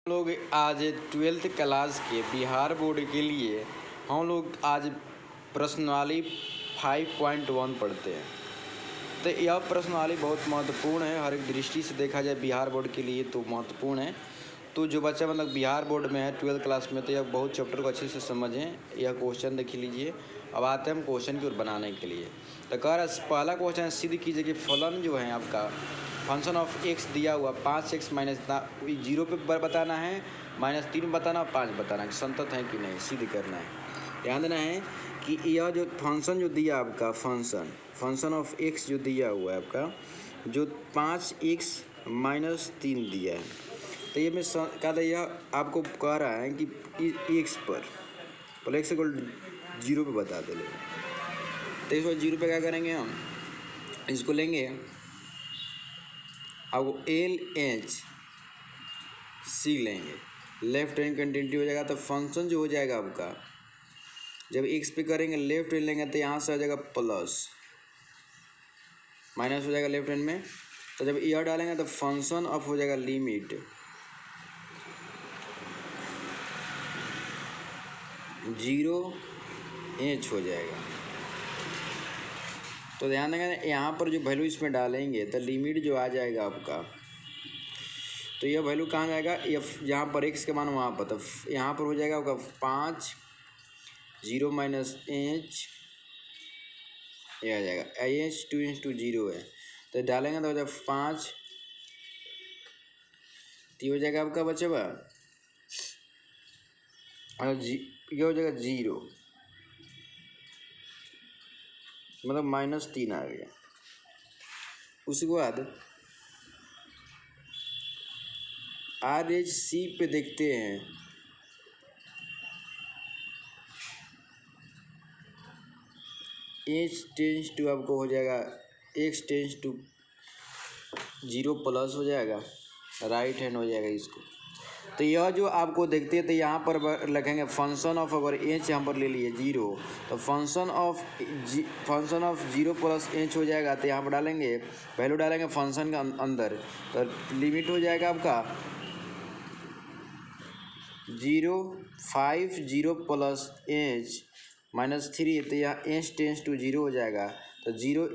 लोग आज 12th class के बिहार बोर्ड के लिए हम लोग आज प्रश्नावली 5.1 पढ़ते हैं। तो यह प्रश्नावली बहुत महत्वपूर्ण है, हर एक दृष्टि से देखा जाए बिहार बोर्ड के लिए तो महत्वपूर्ण है। तो जो बच्चा मतलब बिहार बोर्ड में है 12th क्लास में, तो यह बहुत चैप्टर को अच्छे से समझें। यह क्वेश्चन देख लीजिए। अब आते हैं हम क्वेश्चन की ओर बनाने के लिए। तो कह रहा है पहला क्वेश्चन सिद्ध कीजिए कि फलन जो है आपका फंक्शन ऑफ एक्स दिया हुआ 5x माइनस जीरो पे बताना है, -3 बताना और 5 बताना है, संतत है कि नहीं सिद्ध करना है। ध्यान देना है कि यह जो फंक्शन जो दिया आपका फंक्शन ऑफ एक्स जो दिया हुआ है आपका, जो 5x माइनस 3 दिया है, तो ये मैं कहा यह आपको कह रहा है कि एक्स पर एक्स इक्वल 0 पे बता दे। तो इसको 0 पे क्या करेंगे हम, इसको लेंगे अब LHC लेंगे, लेफ्ट हैंड कंटिन्यूटी हो जाएगा। तो फंक्शन जो हो जाएगा आपका, जब x पे करेंगे लेफ्ट हैंड लेंगे तो यहाँ से आ जाएगा प्लस, माइनस हो जाएगा लेफ्ट हैंड में। तो जब यह डालेंगे तो फंक्शन ऑफ हो जाएगा लिमिट 0h हो जाएगा। तो ध्यान देंगे यहाँ पर जो वैल्यू इसमें डालेंगे तो लिमिट जो आ जाएगा आपका, तो यह वैल्यू कहाँ जाएगा, यहाँ पर x के मान वहाँ पर, तो यहाँ पर हो जाएगा आपका 5 0 माइनस h, यह आ जाएगा h 2 इंटू 0 है। तो डालेंगे तो हो जाएगा 5, तो हो जाएगा आपका बच्चे बा, और ये हो जाएगा 0, मतलब -3 आ गया। उसके बाद RHC पे देखते हैं, h टेंस टू आपको हो जाएगा x टेंस टू 0 प्लस हो जाएगा, राइट हैंड हो जाएगा इसको। तो यह जो आपको देखते हैं तो यहाँ पर लिखेंगे फंक्शन ऑफ, अगर h यहाँ पर ले लिए 0, तो फंक्शन ऑफ 0 प्लस h हो जाएगा। तो यहाँ पर डालेंगे वैल्यू, डालेंगे फंक्शन के अंदर, तो लिमिट हो जाएगा आपका 0 प्लस h -3, तो यहाँ h टेंस टू 0 हो जाएगा। तो 0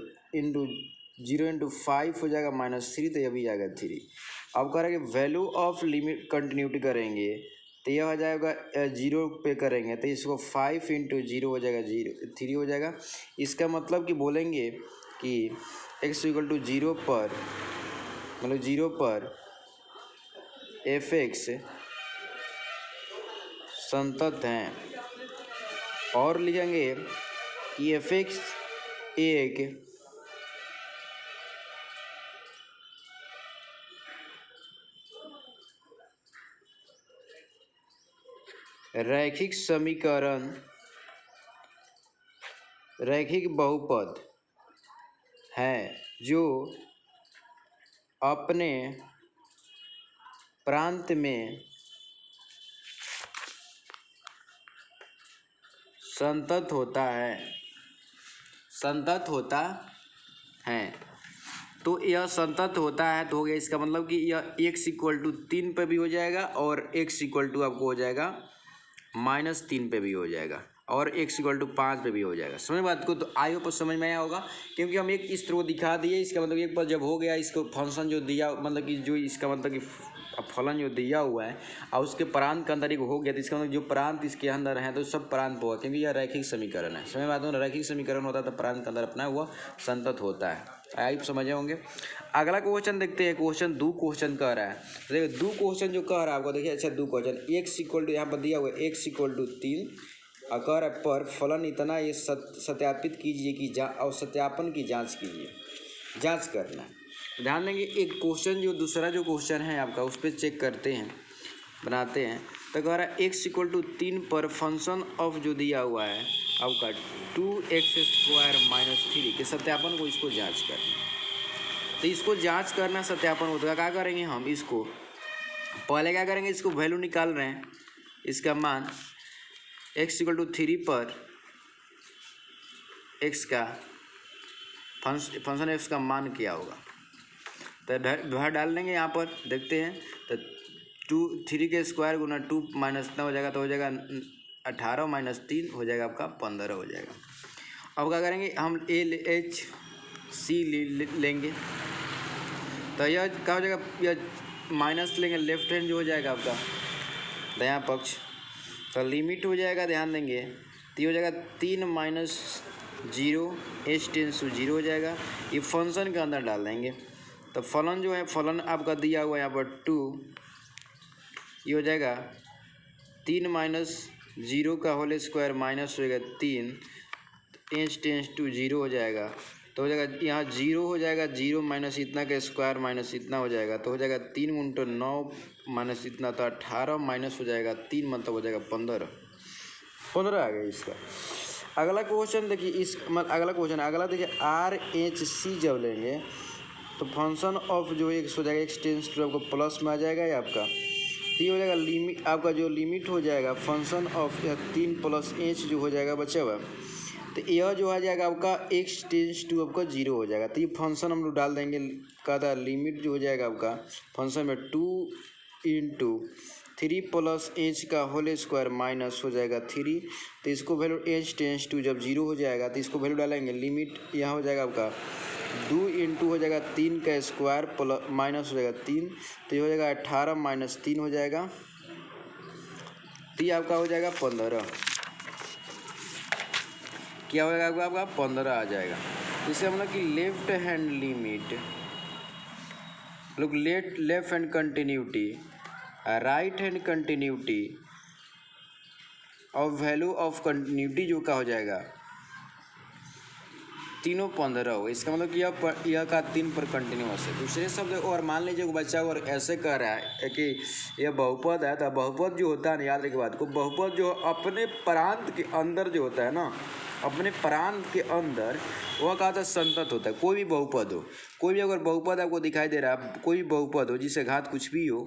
इंटू 5 हो जाएगा -3, तो यह भी जाएगा 3। अब करेंगे वैल्यू ऑफ लिमिट कंटिन्यूटी करेंगे, तो यह हो जाएगा 0 पे करेंगे तो इसको 5 इंटू 0 हो जाएगा 3 हो जाएगा। इसका मतलब कि बोलेंगे कि x इक्वल टू 0 पर, मतलब 0 पर fx संतत हैं, और लिखेंगे कि fx एक रैखिक समीकरण, रैखिक बहुपद है जो अपने प्रांत में संतत होता है। तो यह संतत होता है, तो हो गया इसका मतलब कि यह x इक्वल टू 3 पे भी हो जाएगा और x इक्वल टू आपको हो जाएगा -3 पे भी हो जाएगा और x इक्वल टू 5 पे भी हो जाएगा। समझ बात को, तो आई होप समझ में आया होगा, क्योंकि हम एक इस तरह दिखा दिए। इसका मतलब एक बार जब हो गया, इसको फंक्शन जो दिया, मतलब कि जो इसका मतलब कि फलन जो दिया हुआ है और उसके प्रांत के अंदर एक हो गया, तो इसका मतलब जो प्रांत इसके अंदर है तो सब प्रांत होगा, क्योंकि यह रैखिक समीकरण है। समझ बात हो, रैखिक समीकरण होता है तो प्रांत के अंदर अपना हुआ संतत होता है। आप समझे होंगे। अगला क्वेश्चन देखते हैं, क्वेश्चन 2 क्वेश्चन कह रहा है। देखिए 2 क्वेश्चन जो कह रहा है आपको, देखिए अच्छा 2 क्वेश्चन, x इक्वल टू यहाँ पर दिया हुआ है x इक्वल टू 3 और कह रहा है पर फलन इतना, ये सत्यापित कीजिए कि और सत्यापन की जांच कीजिए, जांच करना। ध्यान देंगे एक क्वेश्चन जो दूसरा जो क्वेश्चन है आपका, उस पर चेक करते हैं, बनाते हैं। तो कह रहा है x इक्वल टू 3 पर फंक्शन ऑफ जो दिया हुआ है आपका 2x² माइनस 3 के सत्यापन को, इसको जांच करना। तो इसको जांच करना, सत्यापन होता है, क्या करेंगे हम, इसको पहले क्या करेंगे, इसको वैल्यू निकाल रहे हैं, इसका मान x इक्वल टू 3 पर x का फंक्शन f का मान क्या होगा, तो भर डाल देंगे यहाँ पर, देखते हैं। तो 3 के स्क्वायर गुना 2 माइनस इतना हो जाएगा, तो हो जाएगा 18 माइनस 3 हो जाएगा आपका 15 हो जाएगा। अब क्या करेंगे हम LHC लेंगे, तो यह क्या हो जाएगा, यह माइनस लेंगे, लेफ्ट हैंड जो हो जाएगा आपका दायां पक्ष, तो लिमिट हो जाएगा, ध्यान देंगे, तो हो जाएगा 3 माइनस 0 h टेंस टू 0 हो जाएगा। ये फंक्शन के अंदर डाल देंगे, तो फलन जो है, फलन आपका दिया हुआ है यहाँ पर 2, ये हो जाएगा 3 माइनस 0 का होल स्क्वायर माइनस हो जाएगा 3 h टेंस टू 0 हो जाएगा, तो हो जाएगा यहाँ 0 हो जाएगा, 0 माइनस इतना का स्क्वायर माइनस इतना हो जाएगा, तो हो जाएगा 3 × 9 माइनस इतना, तो 18 माइनस हो जाएगा 3 मतलब हो जाएगा 15 आ गया इसका। अगला क्वेश्चन देखिए, अगला क्वेश्चन अगला देखिए, RHC जब लेंगे तो फंक्शन ऑफ जो x हो जाएगा, x टेंस टू आपको प्लस में आ जाएगा ये आपका, तो ये हो जाएगा लिमिट, आपका जो लिमिट हो जाएगा फंक्शन ऑफ 3 + h जो हो जाएगा बचा हुआ, तो यह जो आ जाएगा आपका x टेंस टू आपका 0 हो जाएगा। तो ये फंक्शन हम लोग डाल देंगे, कहता लिमिट जो हो जाएगा आपका फंक्शन में 2 × 3 + h का होल स्क्वायर माइनस हो जाएगा 3, तो इसको वैल्यू h टेंस टू जब 0 हो जाएगा तो इसको वैल्यू डालेंगे, लिमिट यहाँ हो जाएगा आपका 2 × हो जाएगा 3 का स्क्वायर प्लस माइनस हो जाएगा 3, तो ये हो जाएगा 18 माइनस 3 हो जाएगा, तो ये आपका हो जाएगा 15, क्या हो जाएगा आपका 15 आ जाएगा। इसे हम लोग कि लेफ्ट हैंड लिमिट, लोग left hand continuity, right hand continuity और वैल्यू ऑफ कंटिन्यूटी जो का हो जाएगा, तीनों 15 हो। इसका मतलब कि यह का 3 पर कंटिन्यूअस है। दूसरे शब्द, और मान लीजिए कि बच्चा और ऐसे कह रहा है कि यह बहुपद है, तो बहुपद जो होता है ना, याद रखिए बात को, बहुपद जो अपने प्रांत के अंदर जो होता है ना, अपने प्रांत के अंदर वह कहा था संतत होता है। कोई भी बहुपद हो, कोई भी अगर बहुपद आपको दिखाई दे रहा है, कोई भी बहुपद हो जिससे घात कुछ भी हो,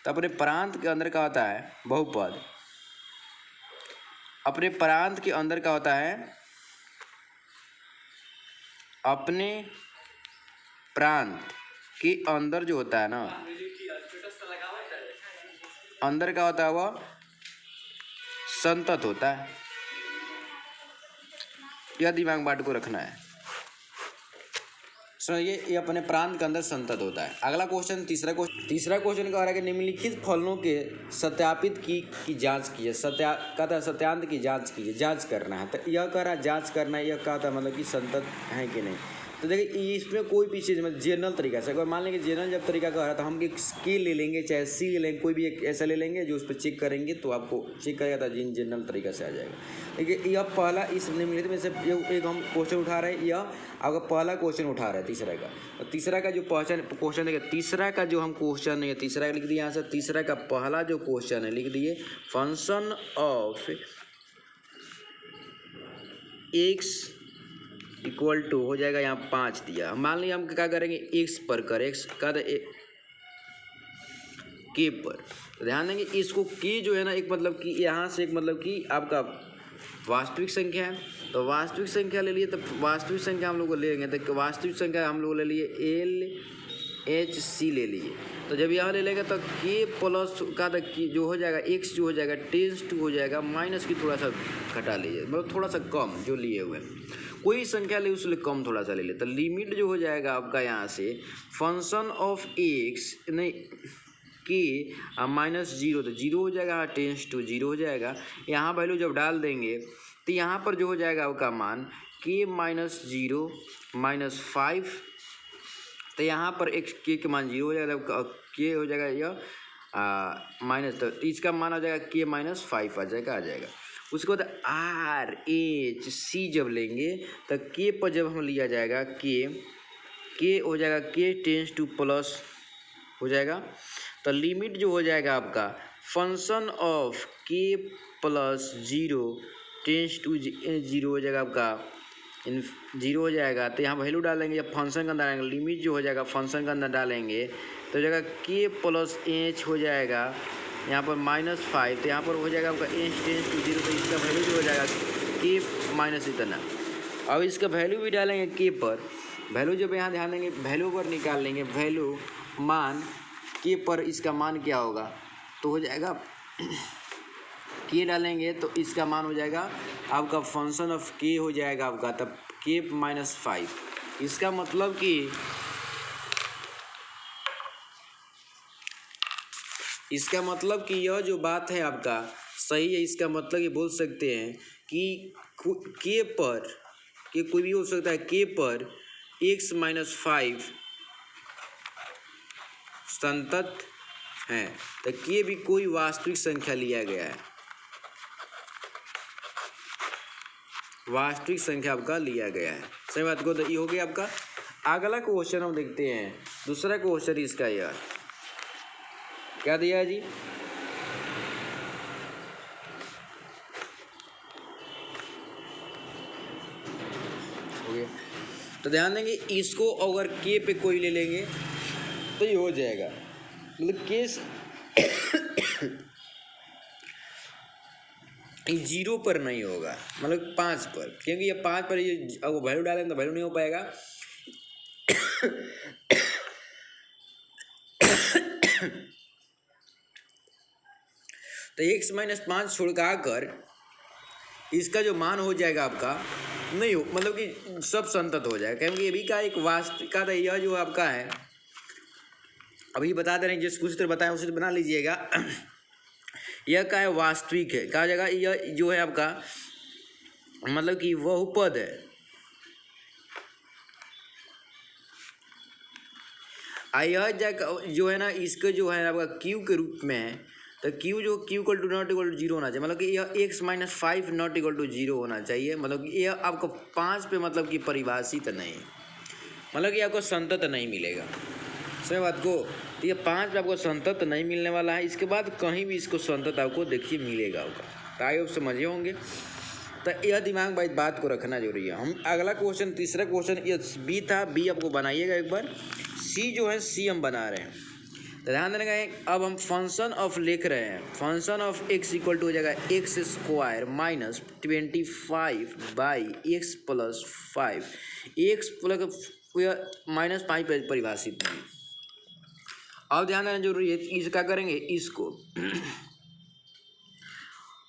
तो अपने प्रांत के अंदर का होता है बहुपद, अपने प्रांत के अंदर का होता है, अपने प्रांत के अंदर जो होता है ना, अंदर का होता है वह संतत होता है। यह दिमाग बाट को रखना है। सुनिए, ये अपने प्रांत के अंदर संतत होता है। अगला क्वेश्चन, तीसरा क्वेश्चन कह रहा है कि निम्नलिखित फलनों के सत्यापित की जांच कीजिए। कहता है सत्यांत की जांच कीजिए, जांच करना है। तो यह कह रहा है जांच करना है, यह कहता है मतलब कि संतत है कि नहीं। तो देखिए इसमें कोई भी चीज़ मतलब जनरल तरीका से, अगर मान लेंगे जनरल जब तरीका कह रहा है तो हम एक स्केल ले लेंगे, चाहे सी ले लेंगे, कोई भी एक ऐसा ले लेंगे जो उस पर चेक करेंगे, तो आपको चेक करेगा तो जनरल तरीका से आ जाएगा। देखिए यह पहला, इस निम्नलिखित में से एक हम क्वेश्चन उठा रहे हैं, यह आपका पहला क्वेश्चन उठा रहे हैं तीसरा का। और तीसरा का जो क्वेश्चन देखिए, तीसरा का जो हम क्वेश्चन है, तीसरा लिख दिए यहाँ से, तीसरा का पहला जो क्वेश्चन है लिख दिए, function of x equal to हो जाएगा यहाँ 5 दिया। मान लीजिए हम क्या करेंगे, x पर कर, x का k पर, तो ध्यान देंगे इसको k जो है ना, एक मतलब कि यहाँ से एक मतलब कि आपका वास्तविक संख्या है, तो वास्तविक संख्या ले लिए, तो वास्तविक संख्या हम लोग को लेंगे, तो वास्तविक संख्या हम लोग ले लिए LHC ले लिए। तो जब यहाँ ले लेंगे तो k प्लस का जो हो जाएगा x जो हो जाएगा टेंस टू हो जाएगा माइनस की थोड़ा सा घटा लीजिए, मतलब थोड़ा सा कम जो लिए हुए, कोई संख्या ले उससे कम थोड़ा सा ले ले। तो लिमिट जो हो जाएगा आपका यहाँ से फंक्शन ऑफ x नहीं k माइनस 0, तो 0 हो जाएगा, टेंस टू 0 हो जाएगा। यहाँ वैल्यू जब डाल देंगे तो यहाँ पर जो हो जाएगा आपका मान k माइनस 0 माइनस 5, तो यहाँ पर x k के मान 0 हो जाएगा, k हो जाएगा यह माइनस, तो इसका मान आ जाएगा k माइनस 5 आ जाएगा। उसके बाद RHC जब लेंगे तो k पर जब हम लिया जाएगा k हो जाएगा k टेंस टू प्लस हो जाएगा, तो लिमिट जो हो जाएगा आपका function of k plus 0 tends to 0 हो जाएगा आपका 0 हो जाएगा। तो यहाँ वैल्यू डालेंगे, जब फंक्शन के अंदर डालेंगे, लिमिट जो हो जाएगा फंक्शन के अंदर डालेंगे तो हो जाएगा k प्लस h हो जाएगा यहाँ पर -5, तो यहाँ पर हो जाएगा आपका h टेंस टू 0, तो इसका वैल्यू जो हो जाएगा k माइनस इतना। अब इसका वैल्यू भी डालेंगे k पर, वैल्यू जब यहाँ ध्यान देंगे वैल्यू पर निकाल लेंगे, वैल्यू मान k पर इसका मान क्या होगा, तो हो जाएगा के डालेंगे तो इसका मान हो जाएगा आपका फंक्शन ऑफ के हो जाएगा आपका तब के माइनस 5। इसका मतलब कि यह जो बात है आपका सही है। इसका मतलब ये बोल सकते हैं कि के पर के कोई भी हो सकता है, के पर x माइनस 5 संतत है तो के भी कोई वास्तविक संख्या लिया गया है, वास्तविक संख्या आपका लिया गया है। सही बात को तो ये हो गया आपका। अगला क्वेश्चन हम देखते हैं, दूसरा क्वेश्चन इसका यार क्या दिया है जी, हो गया। तो ध्यान देंगे इसको अगर के पे कोई ले लेंगे तो ये हो जाएगा, मतलब केस 0 पर नहीं होगा, मतलब 5 पर, क्योंकि ये 5 पर ये अगर वैल्यू डालें तो वैल्यू नहीं हो पाएगा। तो x माइनस 5 छुड़का कर इसका जो मान हो जाएगा आपका नहीं हो, मतलब कि सब संतत हो जाएगा, क्योंकि ये भी का एक वास्तविक का यह जो आपका है अभी बता दे रहे हैं, जिस कुछ तरह बताया उसे बना लीजिएगा। यह का है वास्तविक है, कहा जाएगा यह जो है आपका मतलब कि बहुपद है। यह जो है ना इसके जो है आपका क्यू के रूप में है, तो क्यू जो Q equal to not equal to 0 होना चाहिए, मतलब कि यह x minus 5 not equal to 0 होना चाहिए, मतलब कि यह आपको 5 पे मतलब कि परिभाषित नहीं है, मतलब कि आपको संतत नहीं मिलेगा। सही बात को, तो ये 5 पे आपको संतत नहीं मिलने वाला है, इसके बाद कहीं भी इसको संतत आपको देखिए मिलेगा होगा, तो आगे आप समझे होंगे। तो यह दिमाग में बात को रखना जरूरी है। हम अगला क्वेश्चन, तीसरा क्वेश्चन ये बी था, बी आपको बनाइएगा एक बार। सी जो है सी हम बना रहे हैं, तो ध्यान देने का अब हम फंक्शन ऑफ लिख रहे हैं। Function of x equal to हो जाएगा x square minus 25 by x plus 5, x plus minus 5 पर परिभाषित नहीं। अब ध्यान देना जरूरी है, इसका करेंगे इसको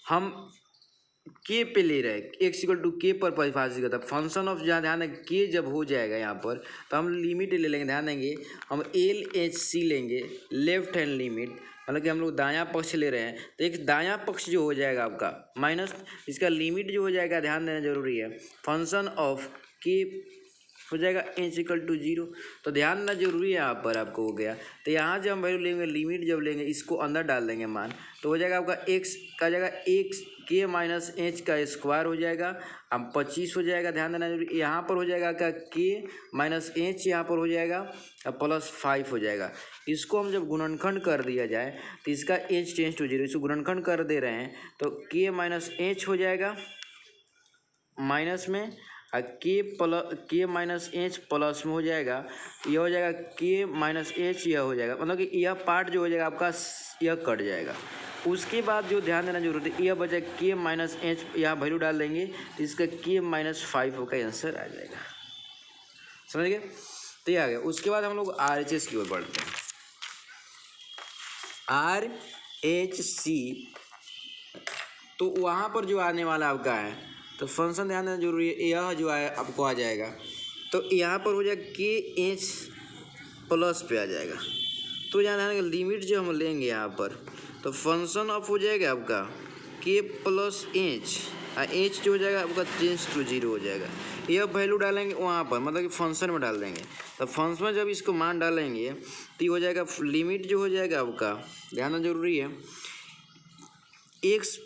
हम के पे ले रहे हैं, एक्स इक्वल टू के पर परिभाषित करता है फंक्शन ऑफ, जहाँ ध्यान देंगे के जब हो जाएगा यहाँ पर तो हम लिमिट ले लेंगे। ध्यान देंगे हम एल एच सी लेंगे, लेफ्ट हैंड लिमिट, मतलब कि हम लोग दायां पक्ष ले रहे हैं, तो एक दायां पक्ष जो हो जाएगा आपका माइनस इसका लिमिट जो हो जाएगा, ध्यान देना जरूरी है, फंक्शन ऑफ के हो जाएगा एच इक्वल टू 0। तो ध्यान देना जरूरी है यहाँ पर आपको हो गया। तो यहाँ जब हम वैल्यू लेंगे, लिमिट जब लेंगे इसको अंदर डाल देंगे मान, तो हो जाएगा आपका एक्स का जाएगा एक्स के माइनस एच का स्क्वायर हो जाएगा, अब 25 हो जाएगा। ध्यान देना जरूरी, यहाँ पर हो जाएगा क्या के माइनस एच यहाँ पर हो जाएगा अब प्लस 5 हो जाएगा। इसको हम जब गुणनखंड कर दिया जाए तो इसका एच टेंस टू 0, इसको गुणनखंड कर दे रहे हैं तो के माइनस एच हो जाएगा माइनस में, के माइनस एच प्लस में हो जाएगा, यह हो जाएगा के माइनस एच, यह हो जाएगा, मतलब कि यह पार्ट जो हो जाएगा आपका यह कट जाएगा। उसके बाद जो ध्यान देना जरूरी है, यह बचा के माइनस एच, यहाँ वैल्यू डाल देंगे तो इसका के माइनस 5 का आंसर आ जाएगा। समझ गए, तो ये आ गया। उसके बाद हम लोग RHS की ओर बढ़ते हैं। RHC तो वहाँ पर जो आने वाला आपका है, तो फंक्शन ध्यान देना जरूरी है, यह जो है आपको आ जाएगा, तो यहाँ पर हो जाएगा के एच प्लस पे आ जाएगा। तो ध्यान देना लिमिट जो हम लेंगे यहाँ पर, तो फंक्शन ऑफ हो जाएगा आपका के प्लस एच, एच जो हो जाएगा आपका टेंस टू 0 हो जाएगा। यह वैल्यू डालेंगे वहाँ पर, मतलब कि फंक्शन में डाल देंगे, तो फंक्शन में जब इसको मान डालेंगे तो ये हो जाएगा लिमिट जो हो जाएगा आपका, ध्यान देना जरूरी है, एक्स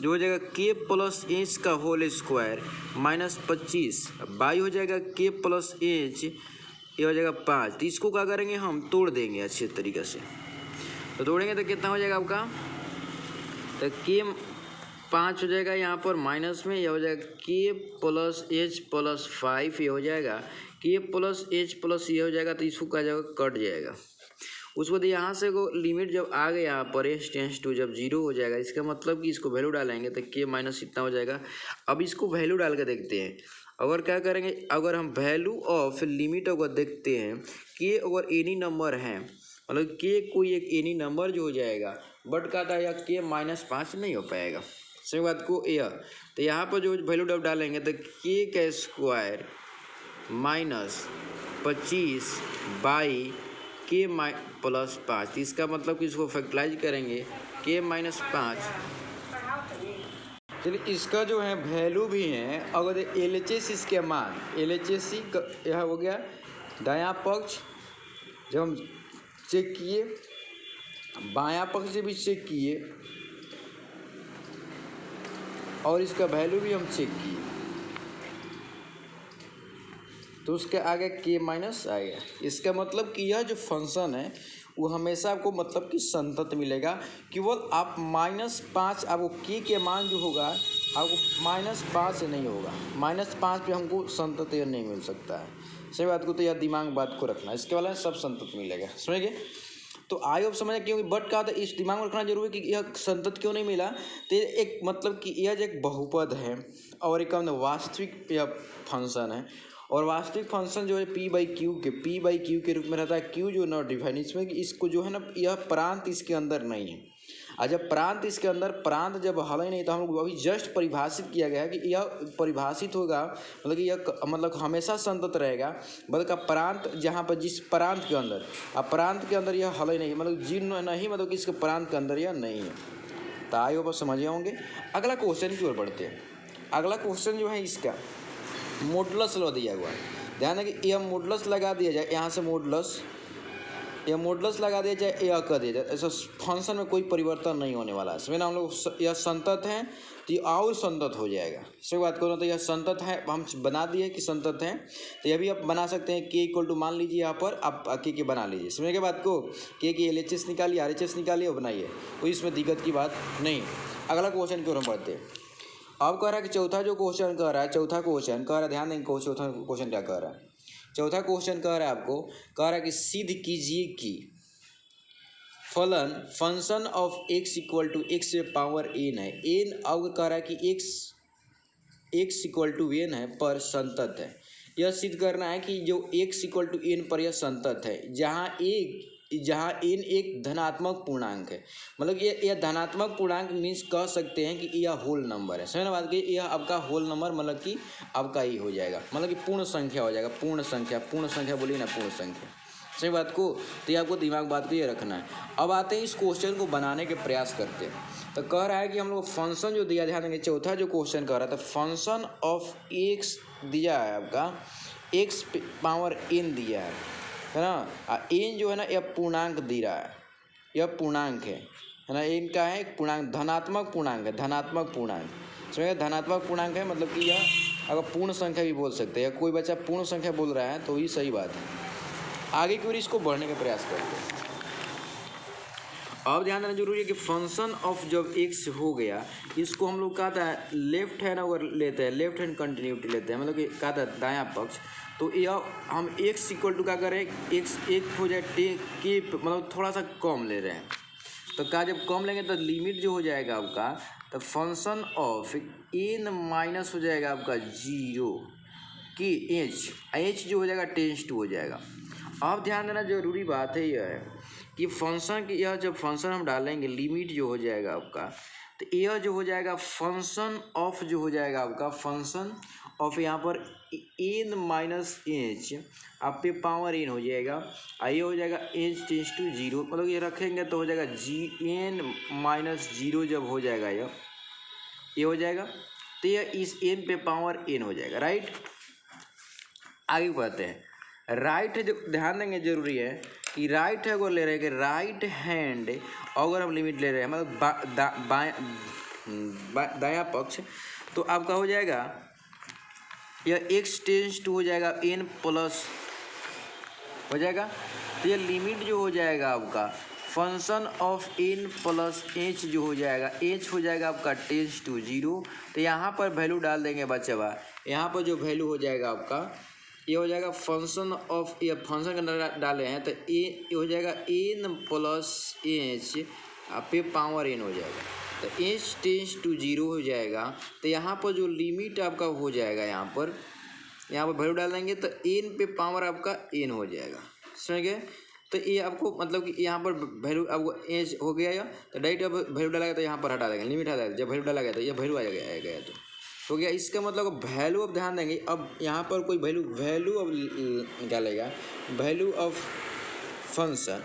जो हो जाएगा के प्लस एच का होल स्क्वायर माइनस 25 बाई हो जाएगा के प्लस एच, ये हो जाएगा 5। तो इसको क्या करेंगे हम तोड़ देंगे अच्छे तरीके से, तो तोड़ेंगे तो कितना हो जाएगा आपका, तो के 5 हो जाएगा यहाँ पर माइनस में, यह हो जाएगा के प्लस एच प्लस 5, ये हो जाएगा के प्लस एच प्लस ये हो जाएगा, तो इसको क्या जाएगा कट जाएगा। उसके बाद यहाँ से को लिमिट जब आ गया यहाँ पर एच टेंस टू जब 0 हो जाएगा, इसका मतलब कि इसको वैल्यू डालेंगे तो के माइनस इतना हो जाएगा। अब इसको वैल्यू डाल के देखते हैं, अगर क्या करेंगे, अगर हम वैल्यू ऑफ लिमिट अगर देखते हैं कि अगर एनी नंबर है मतलब के कोई एक एनी नंबर जो हो जाएगा, बट कहता है यह के -5 नहीं हो पाएगा। सही बात को यह, तो यहाँ पर जो वैल्यू जब डालेंगे तो के का स्क्वायर -25 बाई के +5, इसका मतलब कि इसको फैक्टराइज करेंगे के -5। चलिए इसका जो है वैल्यू भी है, अगर LHS इसके मान LHS यह हो गया दायां पक्ष जब हम चेक किए, बायां पक्ष से भी चेक किए और इसका वैल्यू भी हम चेक किए, तो उसके आगे के माइनस आ गया। इसका मतलब कि यह जो फंक्शन है वो हमेशा आपको मतलब कि संतत मिलेगा, केवल आप -5 आपको के मान जो होगा आपको -5 से नहीं होगा, -5 पे हमको संतत यह नहीं मिल सकता है। सही बात को तो यह दिमाग बात को रखना, इसके वाला सब संतत मिलेगा। समझ गए? तो आई होप समझ, क्योंकि बट का इस दिमाग में रखना जरूरी है कि यह संतत क्यों नहीं मिला। तो एक मतलब कि यह एक बहुपद है और एक वास्तविक यह फंक्शन है, और वास्तविक फंक्शन जो है p/q के रूप में रहता है। क्यू जो नॉट डिफाइन, इसमें इसको जो है ना यह प्रांत इसके अंदर नहीं है, और जब प्रांत इसके अंदर प्रांत जब हल ही नहीं, तो हम लोग अभी जस्ट परिभाषित किया गया है कि यह परिभाषित होगा, मतलब कि यह मतलब हमेशा संतत रहेगा, बल्कि प्रांत जहाँ पर जिस प्रांत के अंदर प्रांत के अंदर यह हल ही नहीं, मतलब जीर्ण नहीं, मतलब कि इसके प्रांत के अंदर यह नहीं है। तो आइए ऊपर समझे होंगे। अगला क्वेश्चन की ओर बढ़ते हैं। अगला क्वेश्चन जो है इसका मॉडुलस लगा दिया हुआ है। ध्यान है कि यह मॉडुलस लगा दिया जाए, यहाँ से मॉडुलस यह मॉडुलस लगा दिया जाए, यह कर दिया जाए, ऐसा फंक्शन में कोई परिवर्तन नहीं होने वाला है। समझे ना? हम लोग यह संतत है तो ये और संतत हो जाएगा। सही बात करो तो यह संतत है, हम बना दिए कि संतत है, तो यह भी आप बना सकते हैं। के इक्वल टू मान लीजिए यहाँ पर आप के बना लीजिए। समझे के बात को? के की LHS निकालिए, RHS निकालिए और बनाइए, कोई इसमें दिक्कत की बात नहीं। अगला क्वेश्चन की ओर हम बढ़ते हैं। अब कह रहा है कि चौथा जो क्वेश्चन कह रहा है, चौथा क्वेश्चन कह रहा है, ध्यान देंगे चौथा क्वेश्चन क्या कह रहा है। चौथा क्वेश्चन कह रहा है आपको, कह रहा है कि सिद्ध कीजिए कि फलन function of x equal to x⁴n है। n अब कह रहा है कि x इक्वल टू n है पर संतत है। यह सिद्ध करना है कि जो x इक्वल टू n पर यह संतत है, जहाँ n एक धनात्मक पूर्णांक है। मतलब यह धनात्मक पूर्णांक मीन्स कह सकते हैं कि यह होल नंबर है। समझ ना बात की? यह आपका होल नंबर मतलब कि आपका ही हो जाएगा, मतलब कि पूर्ण संख्या हो जाएगा। पूर्ण संख्या बोलिए ना, पूर्ण संख्या। सही बात को? तो ये आपको दिमाग बात को ये रखना है। अब आते हैं इस क्वेश्चन को बनाने के प्रयास करते हैं। तो कह रहा है कि हम लोग फंक्शन जो दिया, ध्यान देंगे चौथा जो क्वेश्चन कह रहा था, फंक्शन ऑफ x दिया है आपका, x⁴n दिया है ना। n जो है ना यह पूर्णांक दे रहा है, यह पूर्णांक है ना। n का है एक पूर्णांक, धनात्मक पूर्णांक है, धनात्मक पूर्णांक। समझे? धनात्मक पूर्णांक है मतलब कि यह अगर पूर्ण संख्या भी बोल सकते हैं, कोई बच्चा पूर्ण संख्या बोल रहा है तो ये सही बात है। आगे की ओर इसको बढ़ने का प्रयास करते हैं। अब ध्यान देना जरूरी है कि फंक्शन ऑफ जब x हो गया, इसको हम लोग कहता है लेफ्ट हैंड अगर लेते हैं, लेफ्ट हैंड कंटिन्यूटी लेते हैं, मतलब कि कहता है दायां पक्ष, तो यह हम x इक्वल टू क्या करें, x एक हो जाए के मतलब थोड़ा सा कम ले रहे हैं, तो क्या जब कम लेंगे तो लिमिट जो हो जाएगा आपका, तो फंक्शन ऑफ n माइनस हो जाएगा आपका 0 कि h जो हो जाएगा टेंस टू हो जाएगा। अब ध्यान देना जरूरी बात है, यह है कि फंक्शन की यह जब फंक्शन हम डालेंगे लिमिट जो हो जाएगा आपका, तो यह जो हो जाएगा फंक्शन ऑफ जो हो जाएगा आपका, फंक्शन ऑफ यहाँ पर n माइनस एच आप पे पावर n हो जाएगा, ये हो जाएगा h टेंस टू 0, मतलब ये रखेंगे तो हो जाएगा n माइनस 0 जब हो जाएगा ये हो जाएगा, तो यह इस n पे पावर n हो जाएगा। राइट, आगे बढ़ते हैं। राइट जो ध्यान देंगे जरूरी है कि राइट है अगर ले रहे हैं कि राइट हैंड अगर हम लिमिट ले रहे हैं मतलब दायां पक्ष, तो आपका हो जाएगा यह x टेंस टू हो जाएगा n प्लस हो जाएगा, तो यह लिमिट जो हो जाएगा आपका function of n plus h जो हो जाएगा, h हो जाएगा आपका टेंस टू 0। तो यहाँ पर वैल्यू डाल देंगे बच्चा, यहाँ पर जो वैल्यू हो जाएगा आपका ये हो जाएगा फंक्शन ऑफ, ये फंक्शन के अंदर डाले हैं तो ये हो जाएगा n प्लस h पे पावर n हो जाएगा, तो h टेंस टू 0 हो जाएगा। तो यहाँ पर जो लिमिट आपका हो जाएगा, यहाँ पर वैल्यू डाल देंगे तो n पे पावर आपका n हो जाएगा। समझ गए? तो ये आपको मतलब कि यहाँ पर वैल्यू आपको एज हो गया या तो डायरेक्ट अब वैल्यू डाला गया तो यहाँ पर हटा देंगे, लिमिट हटा देंगे, जब वैल्यू डाला गया तो ये वैल्यू आ गया तो गया। इसका मतलब वैल्यू अब ध्यान देंगे, अब यहाँ पर कोई वैल्यू अब निकालेगा, वैल्यू ऑफ फंक्शन,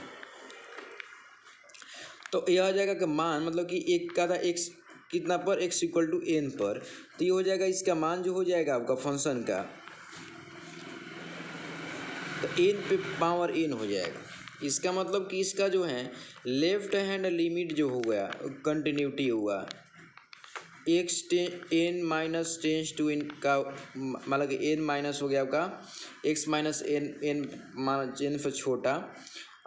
तो यह आ जाएगा कि मान मतलब कि एक का था एक्स कितना पर x इक्वल टू एन पर, तो ये हो जाएगा इसका मान जो हो जाएगा आपका फंक्शन का, तो एन पे पावर एन हो जाएगा। इसका मतलब कि इसका जो है लेफ्ट हैंड लिमिट जो हो गया कंटिन्यूटी हुआ x n minus tends to n का, मतलब कि एन माइनस हो गया आपका एक्स माइनस एन एन से छोटा,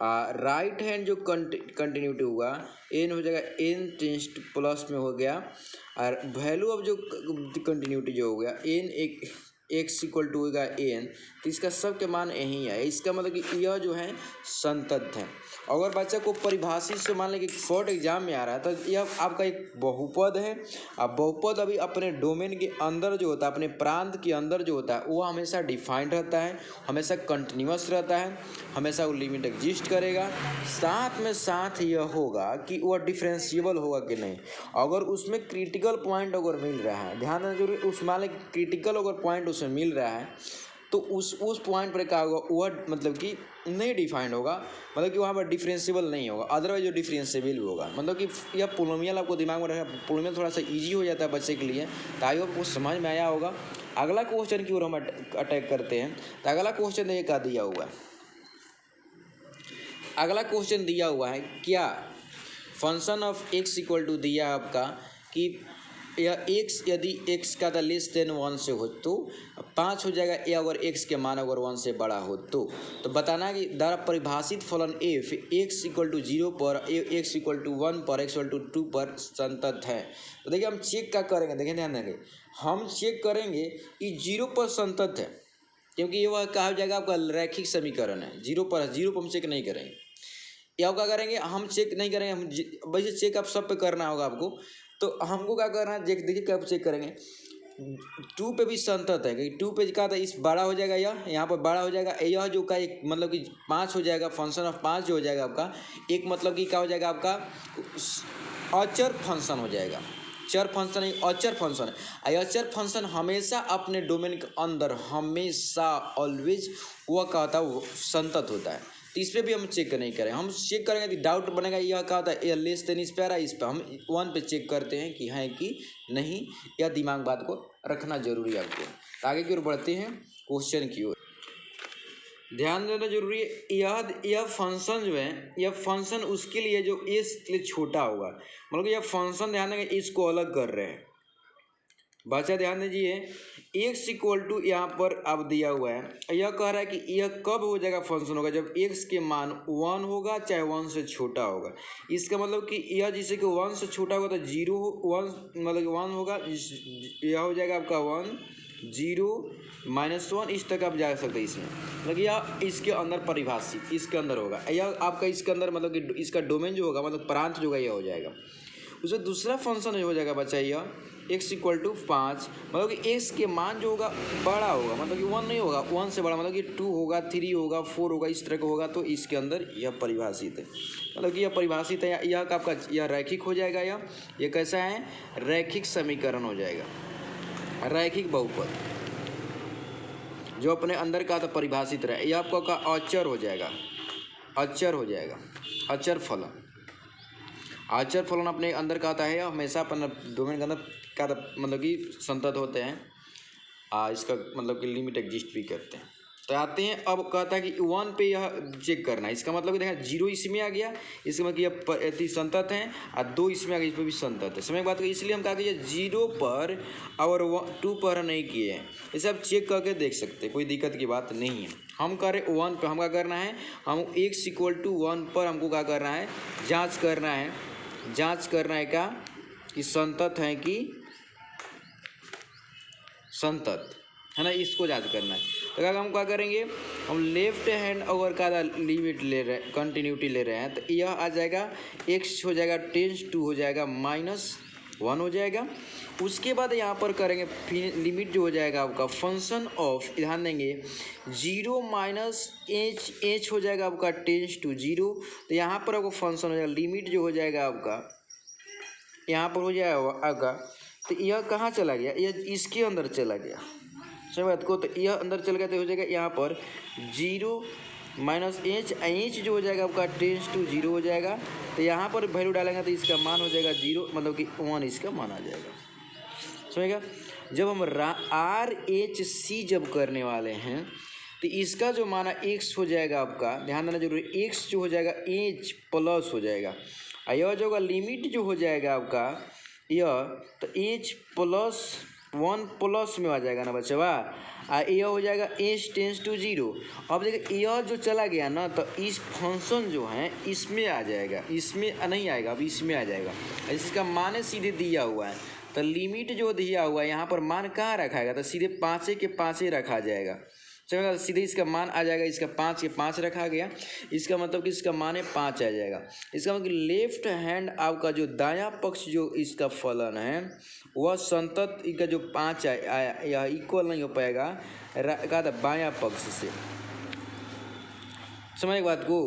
राइट हैंड जो कंटिन्यूटी हुआ एन हो जाएगा एन टेंस टू प्लस में हो गया, और वैल्यू ऑफ जो कंटिन्यूटी जो हो गया एन एक्स इक्वल टू होगा एन, तो इसका सब के मान यही है। इसका मतलब कि यह जो है संतत है। अगर बच्चा को परिभाषित से मान लें कि फोर्थ एग्जाम में आ रहा है तो यह आपका एक बहुपद है। अब बहुपद अभी अपने डोमेन के अंदर जो होता है, अपने प्रांत के अंदर जो होता है वो हमेशा डिफाइंड रहता है, हमेशा कंटिन्यूस रहता है, हमेशा वो लिमिट एग्जिस्ट करेगा। साथ यह होगा कि वह डिफरेंशिएबल होगा कि नहीं। अगर उसमें क्रिटिकल पॉइंट अगर मिल रहा है, ध्यान देना जरूरी, उस मान लें क्रिटिकल अगर पॉइंट उसमें मिल रहा है तो उस पॉइंट पर क्या होगा, वह मतलब कि नहीं डिफाइंड होगा, मतलब कि वहाँ पर डिफरेंशिएबल नहीं होगा। अदरवाइज जो डिफरेंशिएबल होगा, मतलब कि यह पोलिनोमियल आपको दिमाग में रखा, पोलिनोमियल थोड़ा सा इजी हो जाता है बच्चे के लिए, तो आई होप कुछ समझ में आया होगा। अगला क्वेश्चन की ओर हम अटैक करते हैं। तो अगला क्वेश्चन ये क्या दिया हुआ है, अगला क्वेश्चन दिया हुआ है क्या function of x equal to दिया आपका कि यह एक्स यदि एक्स का लेस देन 1 से हो तो 5 हो जाएगा, या अगर एक्स के मान अगर 1 से बड़ा हो तो बताना कि द्वारा परिभाषित फलन एफ एक्स इक्वल टू 0 पर, एक्स इक्वल टू 1 पर, एक्स इक्वल टू 2 पर संतत है। तो देखिए हम चेक क्या करेंगे, देखिए ध्यान देंगे, हम चेक करेंगे कि 0 पर संतत है, क्योंकि ये वह कहा जाएगा आपका रैखिक समीकरण है। 0 पर हम चेक नहीं करेंगे, या क्या करेंगे, हम चेक नहीं करेंगे, हम वैसे चेक आप सब पे करना होगा आपको। तो हमको क्या करना है, देखिए क्या चेक करेंगे, 2 पे भी संतत है, क्योंकि 2 पे क्या था, इस बड़ा हो जाएगा, यह यहाँ पर बड़ा हो जाएगा, यह जो का एक मतलब कि 5 हो जाएगा, फंक्शन ऑफ 5 जो हो जाएगा आपका, एक मतलब कि क्या हो जाएगा आपका अचर फंक्शन हो जाएगा। चर फंक्शन एक अचर फंक्शन है। अचर फंक्शन हमेशा अपने डोमेन के अंदर हमेशा ऑलवेज वह क्या होता है, वो संतत होता है। तो इस पर भी हम चेक नहीं करें, हम चेक करेंगे तो डाउट बनेगा, यह क्या होता है, यह लेस देन इस पे आ रहा है, इस पर हम 1 पे चेक करते हैं कि है कि नहीं। यह दिमाग बात को रखना जरूरी है आपको। तो आगे की ओर बढ़ते हैं क्वेश्चन की ओर, ध्यान देना जरूरी है। यह फंक्शन जो है, यह फंक्शन उसके लिए जो इस लिए छोटा होगा, मतलब यह फंक्शन ध्यान देंगे इसको अलग कर रहे हैं। बच्चा ध्यान दीजिए, एक्स इक्वल टू यहाँ पर अब दिया हुआ है, यह कह रहा है कि यह कब हो जाएगा फंक्शन होगा, जब एक्स के मान 1 होगा चाहे 1 से छोटा होगा। इसका मतलब कि यह जैसे कि 1 से छोटा होगा तो 0 1 मतलब 1 होगा, यह हो जाएगा आपका 1 0 -1 इस तक आप जा सकते हैं इसमें, मतलब यह इसके अंदर परिभाषित इसके अंदर होगा, यह आपका इसके अंदर मतलब कि इसका डोमेन जो होगा, मतलब प्रांत जो होगा यह हो जाएगा। उसमें दूसरा फंक्शन हो जाएगा बच्चा यह x इक्वल टू 5, मतलब कि x के मान जो होगा बड़ा होगा, मतलब कि 1 नहीं होगा, 1 से बड़ा, मतलब कि 2 होगा 3 होगा 4 होगा, इस तरह का होगा। तो इसके अंदर यह परिभाषित है, मतलब कि यह परिभाषित है, यह आपका यह रैखिक हो जाएगा, यह कैसा है, रैखिक समीकरण हो जाएगा, रैखिक बहुपद जो अपने अंदर का परिभाषित रहे। यह आपका का अचर हो जाएगा, अचर हो जाएगा, अचर फलन। अचर फलन अपने अंदर का आता है, हमेशा अपने डोमेन के अंदर का मतलब कि संतत होते हैं, इसका मतलब कि लिमिट एग्जिस्ट भी करते हैं। तो आते हैं, अब कहता है कि 1 पे यह चेक करना है, इसका मतलब कि देखा 0 इसमें आ गया, इसका मतलब कि यह संतत है, और 2 इसमें आ गया, इस पर भी संतत है। समय की बात करिए, इसलिए हम कहा कि 0 पर और 2 पर नहीं किए हैं, इसे आप चेक करके देख सकते हैं, कोई दिक्कत की बात नहीं है। हम कह रहे 1 पर, हम क्या करना है, हम x इक्वल टू 1 पर हमको क्या करना है, जाँच करना है क्या कि संतत है कि संतत है ना, इसको जांच करना है। तो क्या हम क्या करेंगे, हम लेफ्ट हैंड अगर का लिमिट ले रहे कंटिन्यूटी ले रहे हैं, तो यह आ जाएगा x हो जाएगा टेंस टू हो जाएगा -1 1 हो जाएगा। उसके बाद यहाँ पर करेंगे लिमिट जो हो जाएगा आपका फंक्शन ऑफ, ध्यान देंगे 0 माइनस एच हो जाएगा आपका टेंस टू 0। तो यहाँ पर आपको फंक्शन हो जाएगा लिमिट जो हो जाएगा आपका यहाँ पर हो जाएगा आपका, तो यह कहाँ चला गया, यह इसके अंदर चला गया समझ बात को। तो यह अंदर चल गया तो हो जाएगा यहाँ पर 0 माइनस एच जो हो जाएगा आपका टेंस टू 0 हो जाएगा। तो यहाँ पर वैल्यू डालेंगे तो इसका मान हो जाएगा 0, मतलब कि 1 इसका मान आ जाएगा समझेगा। जब हम RHC जब करने वाले हैं तो इसका जो माना x हो जाएगा आपका, ध्यान देना जरूरी, x जो हो जाएगा h प्लस हो जाएगा। और यह जो होगा लिमिट जो हो जाएगा आपका यह, तो h प्लस 1 प्लस में आ जाएगा ना बच्चा। यह हो जाएगा h टेंस टू 0। अब देखिए यह जो चला गया ना, तो इस फंक्शन जो है इसमें आ जाएगा, इसमें नहीं आएगा, अब इसमें आ जाएगा। इसका मान सीधे दिया हुआ है, तो लिमिट जो दिया हुआ है यहाँ पर मान कहाँ रखाएगा, तो सीधे 5 के 5 रखा जाएगा चलेगा। सीधे इसका मान आ जाएगा, इसका 5 के 5 रखा गया, इसका मतलब कि इसका मान है 5 आ जाएगा। इसका मतलब लेफ्ट हैंड आपका जो दायां पक्ष जो इसका फलन है वह संतत का जो 5 आया यह इक्वल नहीं हो पाएगा कहा था बायां पक्ष से, समझ बात को,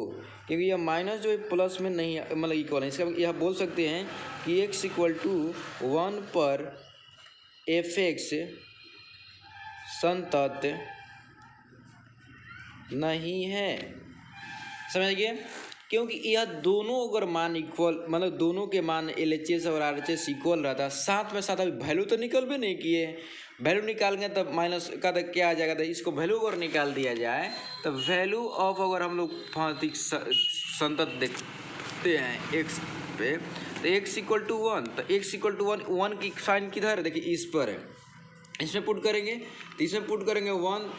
क्योंकि यह माइनस जो है प्लस में नहीं मतलब इक्वल है। इसका यह बोल सकते हैं कि x इक्वल टू 1 पर fx संतत नहीं है, समझ गए। क्योंकि यह दोनों अगर मान इक्वल, मतलब दोनों के मान LHS और RHS इक्वल रहता है, साथ में साथ अभी वैल्यू तो निकल भी नहीं किए, वैल्यू निकालेंगे तब माइनस का तो क्या आ जाएगा, तो इसको वैल्यू अगर निकाल दिया जाए तो वैल्यू ऑफ, अगर हम लोग भौतिक संतत देखते हैं x पे, तो x इक्वल टू 1, तो x इक्वल टू 1 की साइन किधर है, देखिए इस पर है, इसमें पुट करेंगे तो इसमें पुट करेंगे 1,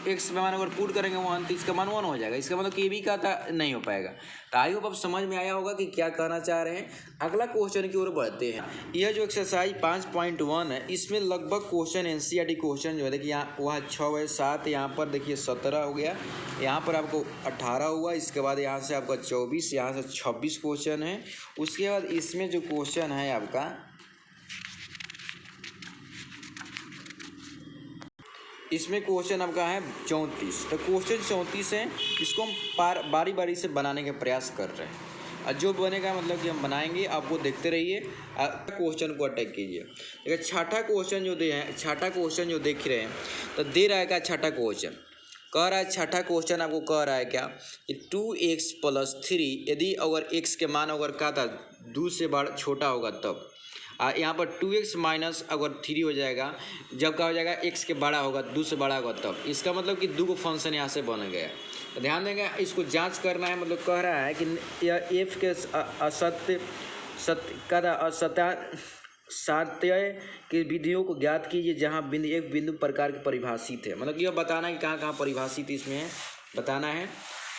x में मान अगर पुट करेंगे 1 तो इसका मान 1 हो जाएगा। इसका मतलब कि भी का नहीं हो पाएगा। तो आई होप अब समझ में आया होगा कि क्या कहना चाह रहे हैं। अगला क्वेश्चन की ओर बढ़ते हैं। यह जो एक्सरसाइज 5.1 है, इसमें लगभग क्वेश्चन NCERT क्वेश्चन जो है देखिए यहाँ वहाँ 6 है, 7, यहाँ पर देखिए 17 हो गया, यहाँ पर आपको 18 हुआ, इसके बाद यहाँ से आपका 24, यहाँ से 26 क्वेश्चन है। उसके बाद इसमें जो क्वेश्चन है आपका, इसमें क्वेश्चन आपका है 34। तो क्वेश्चन 34 है, इसको हम बारी बारी से बनाने का प्रयास कर रहे हैं, और जो बनेगा मतलब कि हम बनाएंगे, आपको देखते रहिए, क्वेश्चन को अटैक कीजिए। देखिए छठा क्वेश्चन जो दे हैं, छठा क्वेश्चन जो देख रहे हैं, तो दे रहा है क्या छठा क्वेश्चन, कह रहा है छठा क्वेश्चन आपको कह रहा है क्या कि 2x प्लस 3 यदि अगर x के मान अगर क्या था 2 से बड़ा छोटा होगा तब, यहाँ पर 2x माइनस अगर 3 हो जाएगा, जब क्या हो जाएगा x के बड़ा होगा 2 से बड़ा होगा तब। इसका मतलब कि 2 को फंक्शन यहाँ से बन गया। तो ध्यान देंगे, इसको जांच करना है, मतलब कह रहा है कि यह f के असत्य की विधियों को ज्ञात कीजिए जहाँ बिंदु एक बिंदु प्रकार के परिभाषित है, मतलब यह बताना है कि कहाँ कहाँ परिभाषित इसमें है बताना है।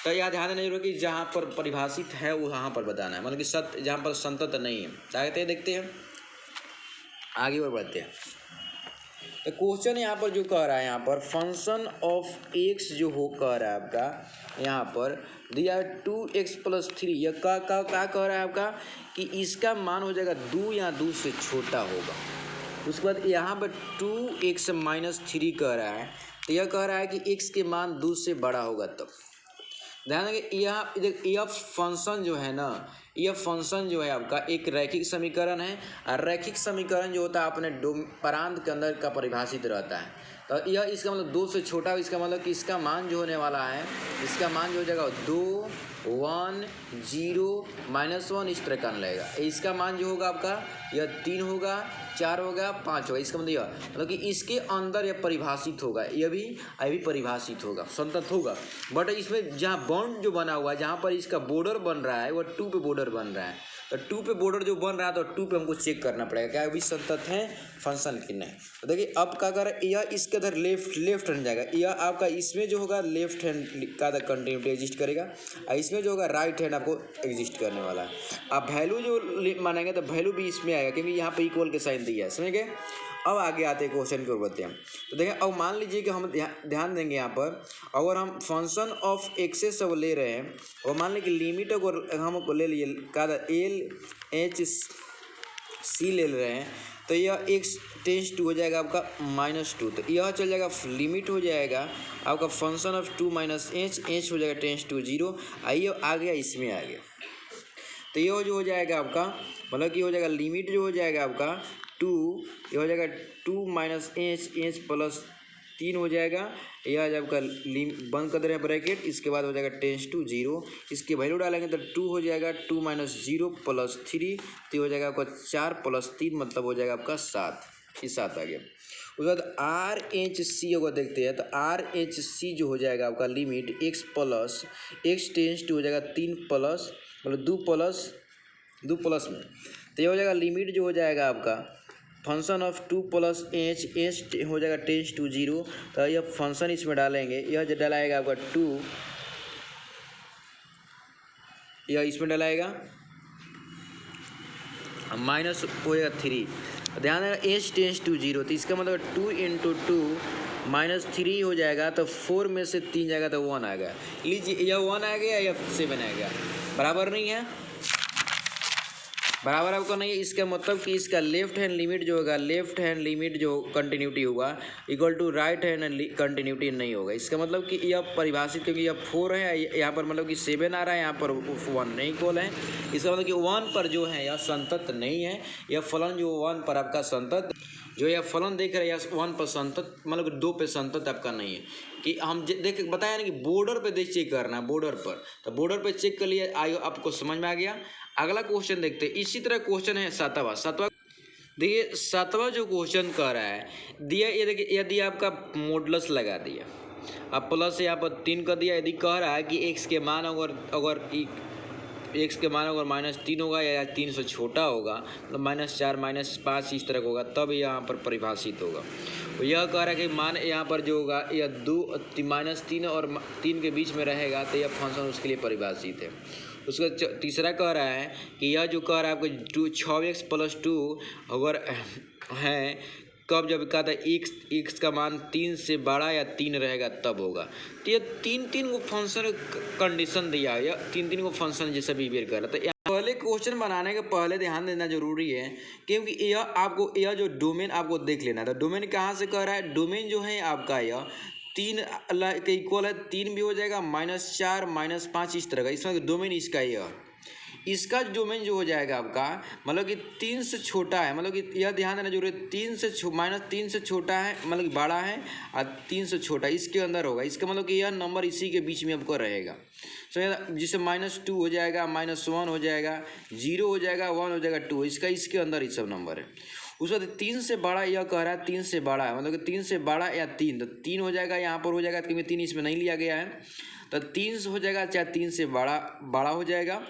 तो यह ध्यान देना जरूरी कि जहाँ पर परिभाषित है वो वहाँ पर बताना है, मतलब कि सत्य जहाँ पर संतत नहीं है। चाहते हैं देखते हैं आगे और बढ़ते हैं। तो क्वेश्चन यहाँ पर जो कह रहा है, यहाँ पर फंक्शन ऑफ x जो हो कह रहा है आपका, यहाँ पर दिया 2x प्लस 3, यह क्या कह रहा है आपका कि इसका मान हो जाएगा 2 या 2 से छोटा होगा। उसके बाद यहाँ पर 2x माइनस 3 कह रहा है, तो यह कह रहा है कि x के मान 2 से बड़ा होगा तब। ध्यान देंगे यह फंक्शन जो है ना, यह फंक्शन जो है आपका एक रैखिक समीकरण है, और रैखिक समीकरण जो होता है अपने प्रांत के अंदर का परिभाषित रहता है। तो यह इसका मतलब 2 से छोटा, इसका मतलब कि इसका मान जो होने वाला है, इसका मान जो हो जाएगा 2, 1, 0, -1 इस तरह का लगेगा। इसका मान जो होगा आपका यह 3 होगा, 4 होगा, 5 होगा। इसका मतलब यह मतलब कि इसके अंदर यह परिभाषित होगा, यह भी परिभाषित होगा, संतत होगा। बट इसमें जहाँ बॉन्ड जो बना हुआ है, जहाँ पर इसका बॉर्डर बन रहा है वह 2 पे बॉर्डर बन रहा है। तो 2 पे बॉर्डर जो बन रहा है, तो 2 पे हमको चेक करना पड़ेगा क्या अभी संतत है फंक्शन की नहीं। तो देखिए अब क्या कर रहा है, यह इसके इधर लेफ्ट हैंड जाएगा, यह आपका इसमें जो होगा लेफ्ट हैंड का कंटिन्यूटी एग्जिस्ट करेगा, और इसमें जो होगा राइट हैंड आपको एग्जिस्ट करने वाला है। आप वैल्यू जो मानेंगे तो वैल्यू भी इसमें आएगा, क्योंकि यहाँ पे इक्वल के साइन दिया है, समझ गए। अब आगे आते हैं क्वेश्चन की ओर बढ़ते हैं। तो देखिए अब मान लीजिए कि हम ध्यान देंगे यहाँ पर, अगर हम फंक्शन ऑफ एक्सेस अब ले रहे हैं, और मान लीजिए कि लिमिट अगर हम ले लिए का LHS सी ले रहे हैं तो यह x टेंस टू हो जाएगा आपका -2। तो यह चल जाएगा, लिमिट हो जाएगा आपका फंक्शन ऑफ 2 माइनस एच हो जाएगा टेंस टू 0। आइए आ गया, इसमें आ गया तो यह जो हो जाएगा आपका मतलब कि हो जाएगा लिमिट जो हो जाएगा आपका 2, ये हो जाएगा 2 माइनस एच प्लस 3 हो जाएगा। यह आज आपका बंद कर दे रहे हैं ब्रैकेट, इसके बाद हो जाएगा टेंस टू 0। इसकी वैल्यू डालेंगे तो 2 हो जाएगा, 2 माइनस 0 प्लस 3 तो हो जाएगा आपका 4 प्लस 3 मतलब हो जाएगा आपका 7। ये 7 आ गया। उसके बाद आर एच सी अगर देखते हैं तो आर एच सी जो हो जाएगा आपका limit x plus x tends to हो जाएगा 3 प्लस मतलब 2 प्लस में तो ये हो जाएगा लिमिट जो हो जाएगा आपका फंक्शन ऑफ 2 प्लस एच हो जाएगा टेंस टू 0। तो यह फंक्शन इसमें डालेंगे, यह जो डलाएगा आपका 2, यह इसमें डलाएगा माइनस हो जाएगा 3। ध्यान देना एच टेंस टू 0 तो इसका मतलब 2 इंटू 2 माइनस 3 हो जाएगा तो 4 में से 3 जाएगा तो 1 आ गया। लीजिए यह 1 आ गया या 7 आ गया, बराबर नहीं है, बराबर आपको नहीं है। इसका मतलब कि इसका लेफ्ट हैंड लिमिट जो होगा, लेफ्ट हैंड लिमिट जो कंटिन्यूटी होगा equal to right hand continuity नहीं होगा। इसका मतलब कि यह परिभाषित, क्योंकि यह 4 है यहाँ पर मतलब कि 7 आ रहा है, यहाँ पर 1 नहीं इक्वल है। इसका मतलब कि 1 पर जो है यह संतत नहीं है। यह फलन जो 1 पर आपका संतत जो यह फलन देख रहे हैं यह 1 पर संतत मतलब 2 पे संतत आपका नहीं है। कि हम देख बताया ना कि बॉर्डर पे देख चेक करना है, बॉर्डर पर, तो बॉर्डर पे चेक कर लिए, आइए आपको समझ में आ गया। अगला क्वेश्चन देखते हैं। इसी तरह क्वेश्चन है 7वां देखिए 7वां जो क्वेश्चन कर रहा है दिया, ये देखिए यदि आपका मॉडुलस लगा दिया, अब प्लस यहाँ पर 3 कर दिया, यदि कह रहा है कि x के मान अगर x के मान अगर -3 होगा या 3 से छोटा होगा मतलब -4 -5 इस तरह का होगा तब यहाँ पर परिभाषित होगा। तो यह कह रहा है कि मान यहाँ पर जो होगा यह 3 और 3 के बीच में रहेगा तो यह फंक्शन उसके लिए परिभाषित है। उसका तीसरा कह रहा है कि यह जो कह रहा है आपको 6x प्लस 2 अगर है कब, जब कहा था x का मान 3 से बड़ा या 3 रहेगा तब होगा। तो यह 3 को फंक्शन कंडीशन दिया है, यह 3 को फंक्शन जैसा बिहेवियर कर रहा था। पहले क्वेश्चन बनाने के पहले ध्यान देना जरूरी है, क्योंकि यह जो डोमेन आपको देख लेना था। डोमेन कहाँ से कह रहा है, डोमेन जो है आपका यह 3 के इक्वल है, 3 भी हो जाएगा -4 -5 इस तरह का, इसमें डोमेन इसका यह इसका डोमेन जो हो जाएगा आपका मतलब कि 3 से छोटा है, मतलब कि यह ध्यान देना जरूरी है, 3 से छोटा है मतलब कि बड़ा है और 3 से छोटा इसके अंदर होगा। इसका मतलब कि यह नंबर इसी के बीच में आपको रहेगा। जिससे -2 हो जाएगा, -1 हो जाएगा, 0 हो जाएगा, 1 हो जाएगा, 2 इसके अंदर ये सब नंबर है। उसके बाद 3 से बड़ा यह कह रहा है 3 से बड़ा है मतलब कि 3 से बड़ा या 3, तो 3 हो जाएगा, यहाँ पर हो जाएगा क्योंकि 3 इसमें नहीं लिया गया है, तो 3 हो जाएगा, चाहे 3 से बड़ा हो जाएगा,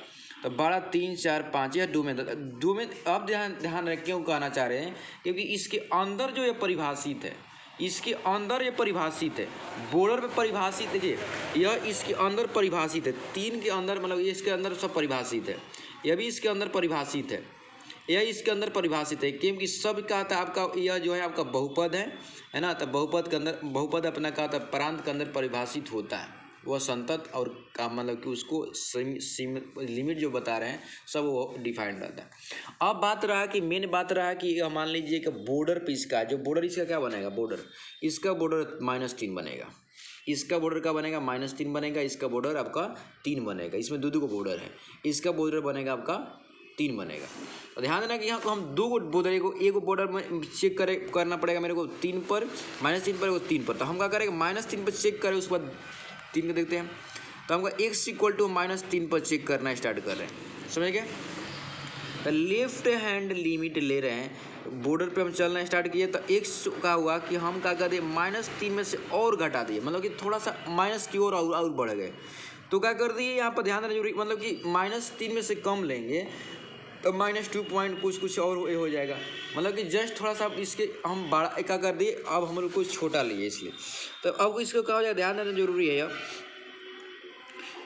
तो बड़ा 3 4 5 यह डोमेन। अब ध्यान रख क्यों कहना चाह रहे हैं, क्योंकि इसके अंदर जो ये परिभाषित है, इसके अंदर ये परिभाषित है, बॉर्डर पे परिभाषित, देखिए यह इसके अंदर परिभाषित है, 3 के अंदर मतलब ये इसके अंदर सब परिभाषित है, यह भी इसके अंदर परिभाषित है, यह इसके अंदर परिभाषित है, क्योंकि सब का था आपका यह जो है आपका बहुपद है ना, तो बहुपद के अंदर बहुपद अपना का था प्रांत के अंदर परिभाषित होता है, वह संतत और का मतलब कि उसको लिमिट जो बता रहे हैं सब वो डिफाइंड रहता है। अब बात रहा कि मेन बात रहा कि मान लीजिए कि बॉर्डर पे इसका जो बॉर्डर इसका क्या बनेगा, बॉर्डर इसका बॉर्डर -3 बनेगा, इसका बॉर्डर का बनेगा -3 बनेगा, इसका बॉर्डर आपका 3 बनेगा, इसमें दो को बॉर्डर है, इसका बॉर्डर बनेगा आपका 3 बनेगा। तो ध्यान देना कि यहाँ को हम 2 बॉर्डर एक बॉर्डर में चेक करना पड़ेगा मेरे को 3 पर, -3 पर, 3 पर, तो हम क्या करेंगे -3 पर चेक करें, उसके बाद 3 को देखते हैं, तो हमको x इक्वल टू -3 पर चेक करना स्टार्ट कर रहे हैं, समझ गए। तो लेफ्ट हैंड लिमिट ले रहे हैं, बॉर्डर पे हम चलना स्टार्ट किए तो x का हुआ कि हम क्या कर दिए -3 में से और घटा दिए, मतलब कि थोड़ा सा माइनस की ओर और बढ़ गए, तो क्या कर दिए यहाँ पर ध्यान देना जरूरी, मतलब कि -3 में से कम लेंगे तो -2 पॉइंट कुछ और हो जाएगा, मतलब कि जस्ट थोड़ा सा इसके हम बड़ा क्या कर दिए, अब हम लोग कुछ छोटा लिए इसलिए, तो अब इसको क्या हो जाएगा ध्यान देना जरूरी है यह,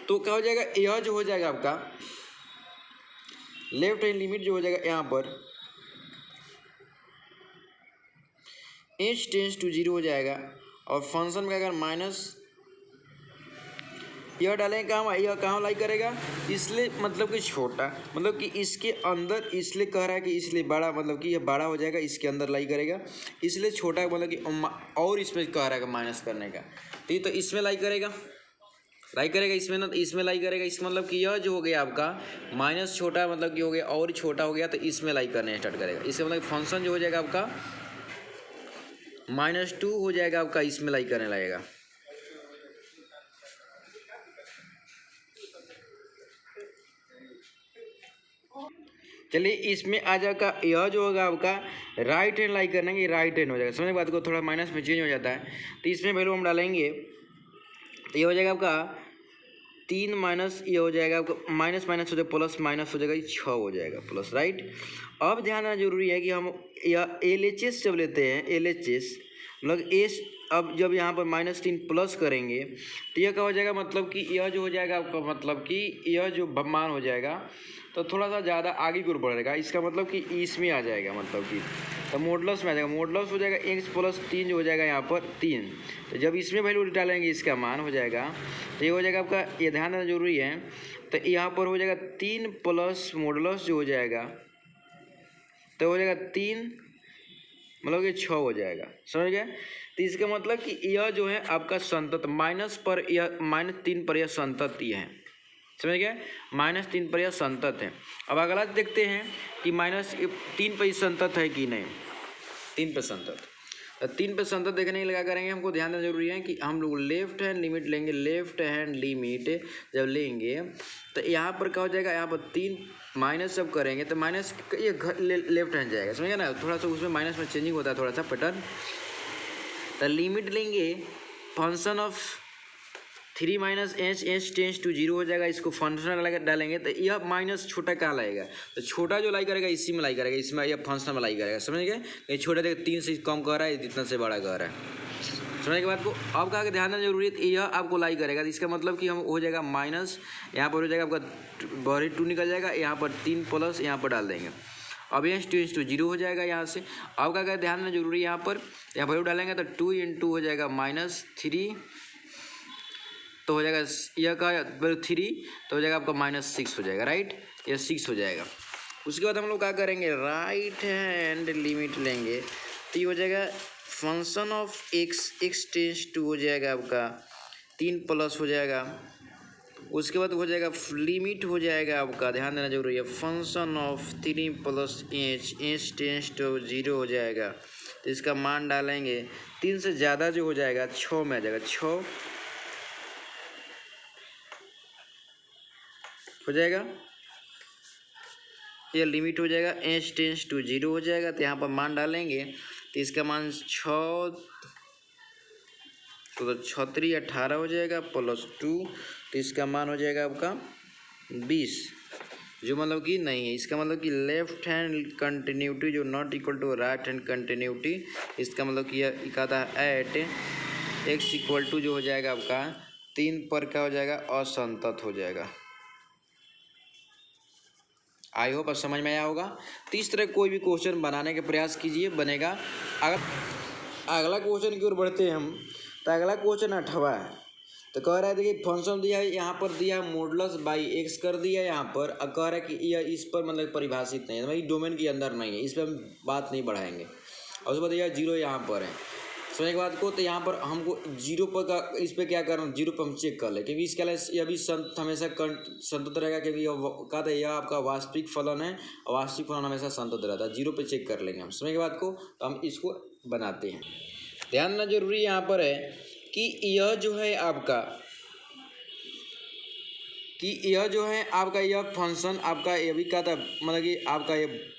तो क्या हो जाएगा यह जो हो जाएगा आपका लेफ्ट हैंड लिमिट जो हो जाएगा यहाँ पर h टेंस टू 0 हो जाएगा, और फंक्शन का अगर यह डालेंगे कहाँ, यह कहाँ लाई करेगा, इसलिए मतलब कि छोटा, मतलब कि इसके अंदर, इसलिए कह रहा है कि इसलिए बड़ा, मतलब कि यह बड़ा हो जाएगा, इसके अंदर लाई करेगा, इसलिए छोटा मतलब कि और इसमें कह रहा है माइनस करने का, तो इसमें लाई करेगा इसमें ना, इसमें लाई करेगा, इसका मतलब कि यह जो हो गया आपका माइनस छोटा, मतलब कि हो गया और छोटा हो गया, तो इसमें लाई करने स्टार्ट करेगा। इसका मतलब फंक्शन जो हो जाएगा आपका -2 हो जाएगा आपका, इसमें लाई करने लगेगा। चलिए इसमें आ जाएगा, यह जो होगा आपका राइट हैंड लाई करना है, राइट हैंड हो जाएगा। समझ बात को, थोड़ा माइनस में चेंज हो जाता है, तो इसमें वैल्यू हम डालेंगे, तो ये हो जाएगा आपका 3 माइनस, ये हो जाएगा आपका माइनस माइनस हो जाएगा प्लस, माइनस हो जाएगा 6 हो जाएगा प्लस, राइट। अब ध्यान देना जरूरी है कि हम यह LHS जब लेते हैं, LHS मतलब एस, अब जब यहाँ पर -3 प्लस करेंगे तो यह क्या हो जाएगा, मतलब कि यह जो हो जाएगा आपका, मतलब कि यह जो मान हो जाएगा तो थोड़ा सा ज़्यादा आगे की ओर बढ़ेगा, इसका मतलब कि इसमें आ जाएगा, मतलब कि तो मॉडुलस में आ जाएगा, मॉडुलस हो जाएगा x + 3 जो हो जाएगा यहाँ पर 3, तो जब इसमें वैल्यू डालेंगे इसका मान हो जाएगा, तो ये हो जाएगा आपका, ये ध्यान देना जरूरी है, तो यहाँ पर हो जाएगा 3 प्लस मॉडुलस जो हो जाएगा, तो हो जाएगा 3 मतलब कि 6 हो जाएगा। समझ गए, तो इसका मतलब कि यह जो है आपका संतत माइनस पर, यह -3 पर यह संतत ही है। समझ गए, -3 पर यह संतत है। अब अगला देखते हैं कि -3 पर संतत है कि नहीं, 3 पर संतत, तो 3 पर संतत देखने के लिए क्या करेंगे, हमको ध्यान देना जरूरी है कि हम लोग लेफ्ट हैंड लिमिट लेंगे, लेफ्ट हैंड लिमिट जब लेंगे तो यहाँ पर क्या हो जाएगा, यहाँ पर 3 माइनस जब करेंगे तो माइनस ये लेफ्ट हैंड जाएगा। समझ गए ना, थोड़ा सा उसमें माइनस में चेंजिंग होता है थोड़ा सा पैटर्न। तो लिमिट लेंगे function of 3 minus h tends to 0 हो जाएगा, इसको फंक्शन डालेंगे तो यह माइनस छोटा कहाँ लाएगा, तो छोटा जो लाई करेगा इसी में लाई करेगा, इसमें यह फंक्शन में लाई करेगा। समझ गए, ये छोटा देखिए 3 से कम कर रहा है, इतना से बड़ा कर रहा है। समझने के बाद को अब कहा ध्यान देना जरूरी है, यह आपको लाई करेगा, तो इसका मतलब कि हम हो जाएगा माइनस, यहाँ पर हो जाएगा आपका बाहरी 2 निकल जाएगा, यहाँ पर 3 प्लस यहाँ पर डाल देंगे, अब h टेंस टू 0 हो जाएगा यहाँ से। अब क्या ध्यान देना जरूरी है, यहाँ पर यहाँ वैल्यू डालेंगे तो 2 × 2 हो जाएगा -3, तो हो जाएगा यह का 3, तो हो जाएगा आपका -6 हो जाएगा, राइट, यह 6 हो जाएगा। उसके बाद हम लोग क्या करेंगे, राइट हैंड लिमिट लेंगे, तो ये हो जाएगा function of x tends to हो जाएगा आपका 3 प्लस हो जाएगा। उसके बाद हो जाएगा लिमिट हो जाएगा आपका, ध्यान देना जरूरी है, function of 3 + h tends to 0 हो जाएगा, तो इसका मान डालेंगे 3 से ज़्यादा जो हो जाएगा 6 में आ जाएगा, 6 हो जाएगा, ये लिमिट हो जाएगा, h टेंस टू 0 हो जाएगा, तो यहाँ पर मान डालेंगे तो इसका मान 6 तो 6×3 18 हो जाएगा +2, तो इसका मान हो जाएगा आपका 20, जो मतलब कि नहीं है, इसका मतलब कि लेफ्ट हैंड कंटिन्यूटी जो not equal to right hand continuity, इसका मतलब कि यह कहता है एट x = जो हो जाएगा आपका 3 पर क्या हो जाएगा, असंतत हो जाएगा। आई होप अब समझ में आया होगा। तो इस तरह कोई भी क्वेश्चन बनाने का प्रयास कीजिए, बनेगा। अगर अगला क्वेश्चन की ओर बढ़ते हैं हम, तो अगला क्वेश्चन 8वां है। तो कह रहा है देखिए फंक्शन दिया है, यहाँ पर दिया है मॉडुलस बाई x कर दिया है यहाँ पर, और कह रहा है कि यह इस पर मतलब परिभाषित नहीं है, मतलब डोमेन के अंदर नहीं है, इस पर हम बात नहीं बढ़ाएंगे। और उसके बाद यह 0 यहाँ पर है। समझने के बाद को, तो यहाँ पर हमको 0 पर का, इस पर क्या करना, 0 पर हम चेक कर ले, क्योंकि इसके लिए यह भी हमेशा संतत रहेगा, क्योंकि यह कहता है यह आपका वास्तविक फलन है, और वास्तविक फलन हमेशा संतत रहता है। 0 पे चेक कर लेंगे हम। समझने के बाद को तो हम इसको बनाते हैं। ध्यान देना जरूरी यहाँ पर है कि यह जो है आपका, यह फंक्शन आपका ये भी कहता है, मतलब कि आपका ये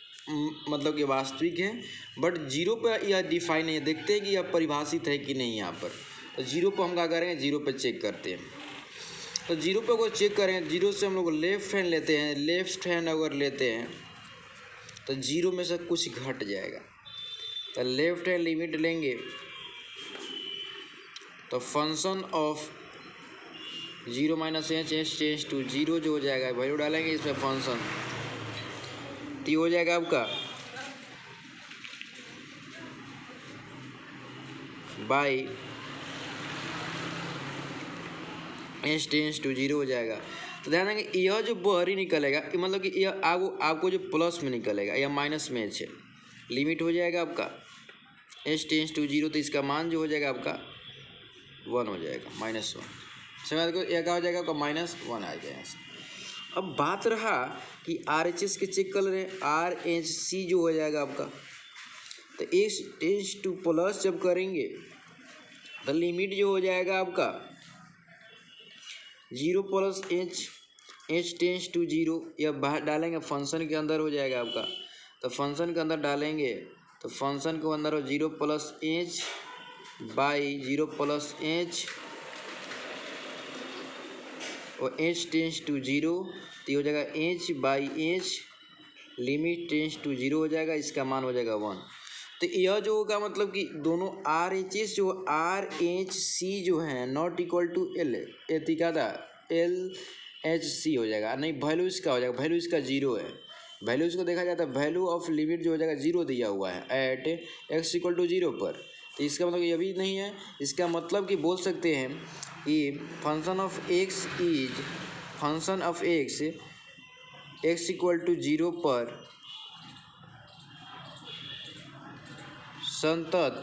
मतलब कि वास्तविक है, बट 0 पर यह डिफाइन नहीं है। देखते हैं कि यह परिभाषित है कि नहीं यहाँ पर। तो 0 पर हम क्या करेंगे, 0 पर चेक करते हैं। तो 0 पर को चेक करेंगे, 0 से हम लोग लेफ्ट हैंड लेते हैं, लेफ्ट हैंड अगर लेते हैं तो 0 में से कुछ घट जाएगा। तो लेफ्ट हैंड लिमिट लेंगे तो function of 0 - h tends to 0 जो हो जाएगा, वैल्यू डालेंगे इसमें फंक्शन, तो हो जाएगा आपका by h tends to zero हो जाएगा। तो ध्यान देंगे यह जो बाहरी निकलेगा मतलब कि यह आपको जो प्लस में निकलेगा या माइनस में है, लिमिट हो जाएगा आपका एच टेंस टू जीरो, तो इसका मान जो हो जाएगा आपका 1 हो जाएगा, -1। समझ को यह क्या हो जाएगा आपका -1 आ जाएगा। अब बात रहा कि RHS के चेक कर रहे हैं, RHC जो हो जाएगा आपका, तो एच टेंस टू प्लस जब करेंगे तो लिमिट जो हो जाएगा आपका 0 plus h tends to zero, यह बाहर डालेंगे फंक्शन के अंदर हो जाएगा आपका। तो फंक्शन के अंदर डालेंगे तो फंक्शन के अंदर 0 plus h by 0 plus h और एच टेंस टू जीरो, तो ये हो जाएगा h by h, limit tends to zero हो जाएगा, इसका मान हो जाएगा 1। तो यह जो होगा मतलब कि दोनों RHS जो RHC जो है नॉट इक्वल टू एल एतिका था LHC हो जाएगा, नहीं वैल्यू इसका हो जाएगा, वैल्यू इसका 0 है। वैल्यू इसको देखा जाता है वैल्यू ऑफ लिमिट जो हो जाएगा 0 दिया हुआ है एट x इक्वल टू 0 पर, तो इसका मतलब ये भी नहीं है। इसका मतलब कि बोल सकते हैं कि function of x is function of x equal to 0 पर संतत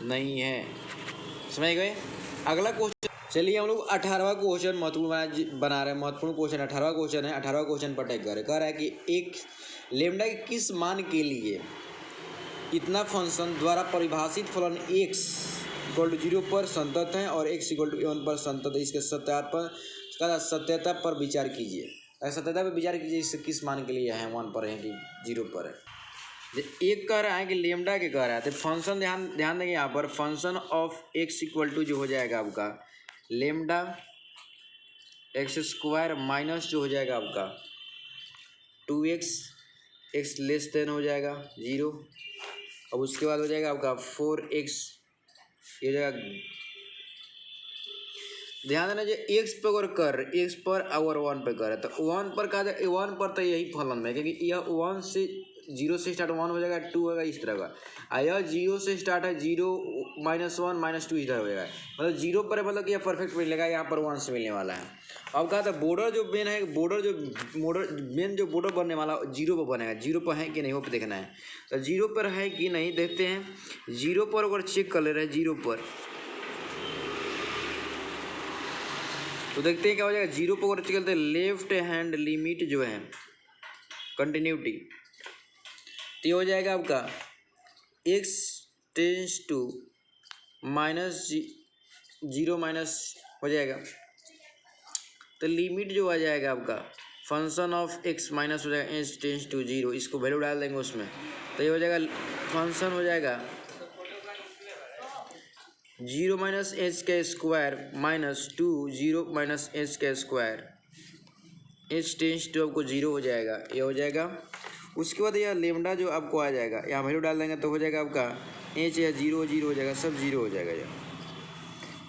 नहीं है। समझ गए। अगला क्वेश्चन, चलिए हम लोग 18वां क्वेश्चन महत्वपूर्ण बना रहे हैं। महत्वपूर्ण क्वेश्चन 18वां क्वेश्चन है। 18वां क्वेश्चन पर टेक कह रहा है कि एक लेमडा के किस मान के लिए इतना फंक्शन द्वारा परिभाषित फलन x इक्वल टू 0 पर संतत है और x इक्वल टू 1 पर संतत है। इसके सत्यता पर विचार कीजिए। सत्यता पर विचार कीजिए, इससे किस मान के लिए है 1 पर है कि 0 पर है। एक कह रहा है कि लेमडा के कह रहा है, तो फंक्शन ध्यान देंगे यहाँ पर function of x equal to जो हो जाएगा आपका लेमडा एक्स स्क्वायर माइनस जो हो जाएगा आपका 2x, x लेस देन हो जाएगा 0। अब उसके बाद हो जाएगा आपका 4x, ये हो जाएगा। ध्यान देना जो x पे अगर कर x पर और 1 पे कर तो 1 पर कहा जाए 1 पर तो यही फलन में, क्योंकि यह 1 से 0 से स्टार्ट 1 हो जाएगा 2 होगा इस तरह का। यह 0 से स्टार्ट है 0 -1 -2 इधर हो जाएगा, मतलब 0 पर है, मतलब कि यह परफेक्ट मिलेगा, यहाँ पर 1 से मिलने वाला है। अब कहा था बॉर्डर जो मेन है मेन जो बॉर्डर बनने वाला 0 पर बनेगा। 0 पर है कि नहीं वो पे देखना है। तो 0 पर है कि नहीं देखते हैं। 0 पर अगर चेक कर ले रहे हैं 0 पर, तो देखते हैं क्या हो जाएगा। 0 पर अगर चेक करते हैं लेफ्ट हैंड लिमिट जो है कंटिन्यूटी, तो ये हो जाएगा आपका x टेंस टू -0 माइनस हो जाएगा। तो लिमिट जो आ जाएगा आपका फंक्शन ऑफ x माइनस हो जाएगा h टेंस टू 0, इसको वैल्यू डाल देंगे उसमें, तो ये हो जाएगा फंक्शन हो जाएगा 0 माइनस एच का स्क्वायर -2 0 माइनस एच का स्क्वायर, h टेंस टू आपको 0 हो जाएगा, ये हो जाएगा। उसके बाद यह लेमडा जो आपको आ जाएगा, यहाँ वैल्यू डाल देंगे तो हो जाएगा आपका एच या 0 0 हो जाएगा, सब 0 हो जाएगा। यह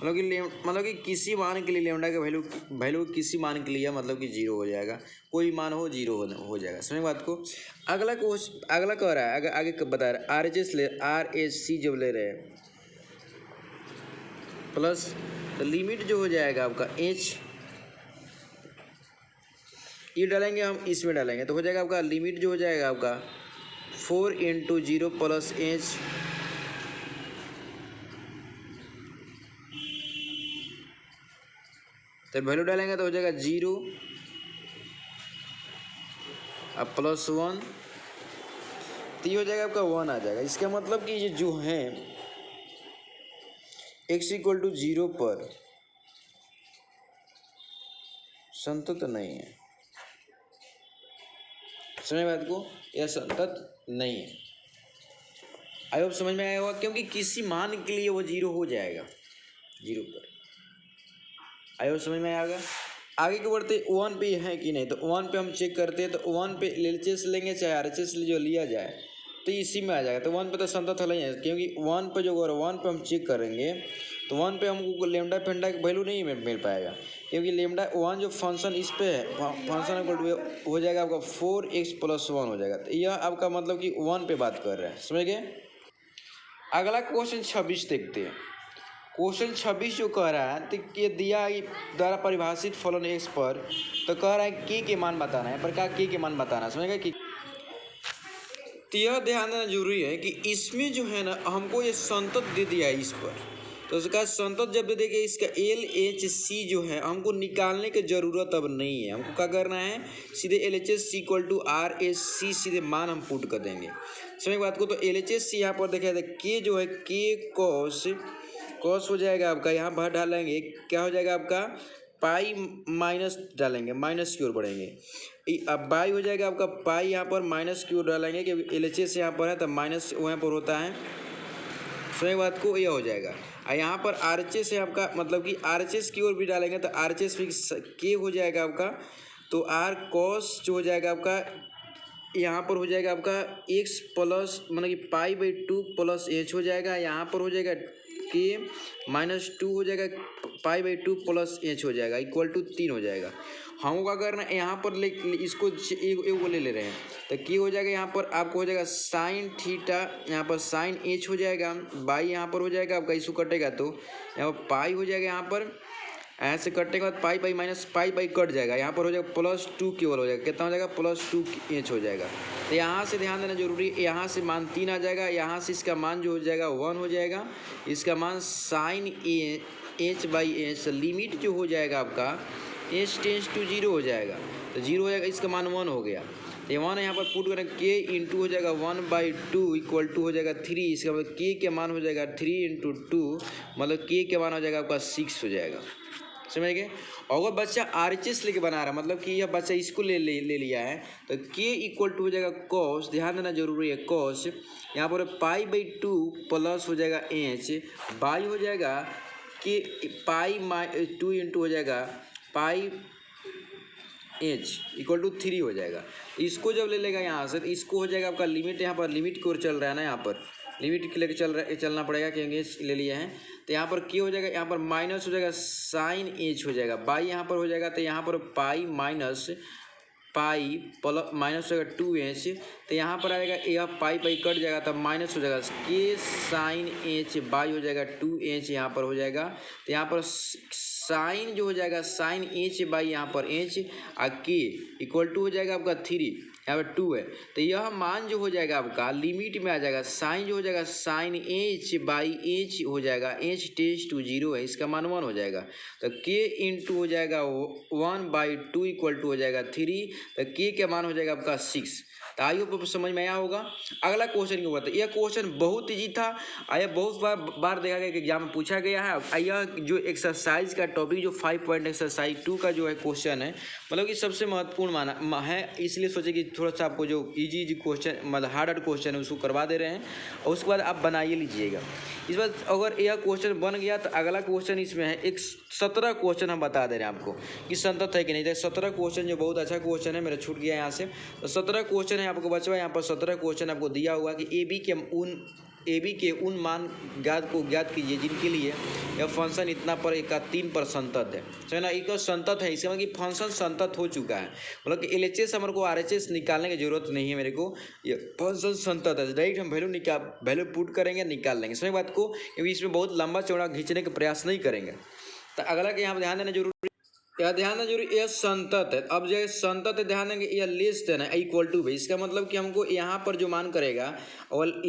मतलब कि किसी मान के लिए लेमडा का वैल्यू किसी मान के लिए मतलब कि 0 हो जाएगा, कोई मान हो 0 हो जाएगा। समझ बात को। अगला कह रहा है, आगे बता रहा है RHC जब ले रहे हैं प्लस, तो लिमिट जो हो जाएगा आपका h, ये डालेंगे हम इसमें डालेंगे तो हो जाएगा आपका लिमिट जो हो जाएगा आपका 4 × 0 प्लस h तो वैल्यू डालेंगे तो हो जाएगा 0 अब +1, तो ये हो जाएगा आपका 1 आ जाएगा। इसका मतलब कि ये जो है x इक्वल टू 0 पर संतत नहीं है। समझ बात को, यह संतत नहीं है। आई होप समझ में आया होगा, क्योंकि किसी मान के लिए वो 0 हो जाएगा 0 पर। आई होप समझ में आएगा। आगे के बढ़ते 1 पे है कि नहीं, तो 1 पे हम चेक करते हैं। तो 1 पे LHS लेंगे चाहे RHS जो लिया जाए तो इसी में आ जाएगा। तो 1 पे तो संतत नहीं है, क्योंकि 1 पे जो 1 पे हम चेक करेंगे तो 1 पे हमको लेमडा फेंडा की वैल्यू नहीं मिल पाएगा, क्योंकि लेमडा 1 जो फंक्शन इस पे है फंक्शन हो जाएगा आपका 4x + 1 हो जाएगा। तो यह आपका मतलब कि 1 पे बात कर रहे हैं। समझ गए। अगला क्वेश्चन 26 देखते हैं। क्वेश्चन 26 जो कह रहा है तो ये दिया द्वारा परिभाषित फलन एक्स पर, तो कह रहा है के मान बताना है, प्रकार के मान बताना, समझेगा कि तो यह ध्यान देना जरूरी है कि इसमें जो है ना हमको ये संतत दे दिया है इस पर, तो उसका संतत जब दे देंगे इसका एल एच सी जो है हमको निकालने की ज़रूरत अब नहीं है। हमको क्या करना है, सीधे L H S C equal to R H S C मान हम पुट कर देंगे। समझ बात को, तो एल एच एस सी यहाँ पर देखा जाए के जो है के कॉस हो जाएगा आपका, यहाँ बाहर डालेंगे क्या हो जाएगा आपका पाई माइनस डालेंगे, माइनस की ओर बढ़ेंगे, अब बाई हो जाएगा आपका पाई, यहाँ पर माइनस की ओर डालेंगे कि एल एच एस यहाँ पर है तो माइनस वहाँ पर होता है। समझ बात को, यह हो जाएगा। और यहाँ पर आर एच एस है आपका, मतलब कि आर एच एस की ओर भी डालेंगे तो आर एच एस भी के हो जाएगा आपका, तो आर कॉस जो हो जाएगा आपका यहाँ पर हो जाएगा आपका एक्स प्लस मतलब कि pi by two plus H हो जाएगा, यहाँ पर हो जाएगा के माइनस टू हो जाएगा pi by two plus H हो जाएगा इक्वल टू 3 हो जाएगा। हम क्या करना है यहाँ पर इसको एक वो ले रहे हैं तो क्या हो जाएगा, यहाँ पर आपको हो जाएगा साइन थीटा, यहाँ पर साइन एच हो जाएगा, बाई यहाँ पर हो जाएगा आपका, इसको कटेगा तो यहाँ पर पाई हो जाएगा, यहाँ पर ऐसे कटने के बाद पाई pi minus pi pi cut जाएगा, यहाँ पर हो जाएगा +2 केवल हो जाएगा, कितना हो जाएगा +2 एच हो जाएगा। तो यहाँ से ध्यान देना जरूरी है, यहाँ से मान 3 आ जाएगा, यहाँ से इसका मान जो हो जाएगा 1 हो जाएगा, इसका मान sine h by h limit जो हो जाएगा आपका एच टेंस टू 0 हो जाएगा, तो 0 हो जाएगा, इसका मान 1 हो गया। तो 1 यहाँ पर पुट करें के इंटू हो जाएगा 1/2 इक्वल टू हो जाएगा 3, इसका मतलब के मान हो जाएगा 3 × 2 मतलब के मान हो जाएगा आपका 6 हो जाएगा। समझ गए। अगर बच्चा आर एच एस लेके बना रहा है, मतलब कि यह बच्चा इसको ले लिया है, तो के इक्वल टू हो जाएगा कॉस, ध्यान देना जरूरी है कॉस, यहाँ पर पाई बाई 2 प्लस हो जाएगा एच, बाई हो जाएगा कि पाई 2 इंटू हो जाएगा पाई एच इक्वल टू 3 हो जाएगा। इसको जब ले लेगा यहाँ से, तो इसको हो जाएगा आपका लिमिट, यहाँ पर लिमिट की ओर चल रहा है ना, यहाँ पर लिमिट के लेके चलना पड़ेगा क्योंकि ले लिया है। तो यहाँ पर क्या हो जाएगा, यहाँ पर माइनस हो जाएगा साइन एच हो जाएगा, बाई यहाँ पर हो जाएगा, तो यहाँ पर pi minus pi plus minus हो जाएगा 2h, तो यहाँ पर आएगा यह पाई पाई कट जाएगा तब माइनस हो जाएगा के साइन एच बाई हो जाएगा 2h यहाँ पर हो जाएगा। तो यहाँ पर साइन जो हो जाएगा साइन एच बाई यहाँ पर एच और के इक्वल टू हो जाएगा आपका 3, यहाँ पर 2 है, तो यह मान जो हो जाएगा आपका लिमिट में आ जाएगा, साइन जो हो जाएगा साइन एच बाई एच हो जाएगा, एच टेंस टू 0 है, इसका मान 1 हो जाएगा, तो के इंटू हो जाएगा 1/2 इक्वल टू हो जाएगा 3, तो के का मान हो जाएगा आपका 6। तो आई होप समझ में आया होगा। अगला क्वेश्चन क्या हुआ था, यह क्वेश्चन बहुत ईजी था, यह बहुत बार देखा गया कि एग्जाम में पूछा गया है। यह जो एक्सरसाइज का टॉपिक जो 5 पॉइंट एक्सरसाइज 2 का जो है क्वेश्चन है, मतलब कि सबसे महत्वपूर्ण माना है, इसलिए सोचे कि थोड़ा सा आपको जो इजी क्वेश्चन मतलब हार्ड क्वेश्चन है उसको करवा दे रहे हैं, और उसके बाद आप बनाइए लीजिएगा। इस बार अगर यह क्वेश्चन बन गया तो अगला क्वेश्चन इसमें है एक 17 क्वेश्चन हम बता दे रहे हैं आपको कि संतत है कि नहीं। तो 17 क्वेश्चन जो बहुत अच्छा क्वेश्चन है, मेरा छूट गया यहाँ से, तो 17 क्वेश्चन है आपको बचवा। यहाँ पर 17 क्वेश्चन आपको दिया हुआ कि ए बी के उन मान ज्ञात कीजिए जिनके लिए यह फंक्शन इतना पर का 3 पर संतत है। समझ ना, एक संतत है, इसका मतलब कि फंक्शन संतत हो चुका है, मतलब कि LHS हमारे को RHS निकालने की जरूरत नहीं है, मेरे को ये फंक्शन संतत है, डायरेक्ट हम वैल्यू पुट करेंगे निकाल लेंगे। समझ बात को, क्योंकि इसमें बहुत लंबा चौड़ा खींचने का प्रयास नहीं करेंगे। तो अगला के यहाँ ध्यान देना जरूरी, यह ध्यान देना जरूरी, यह संतत है। अब जो संतत है ध्यान देंगे, यह लेस देन है इक्वल टू भी, इसका मतलब कि हमको यहाँ पर जो मान करेगा और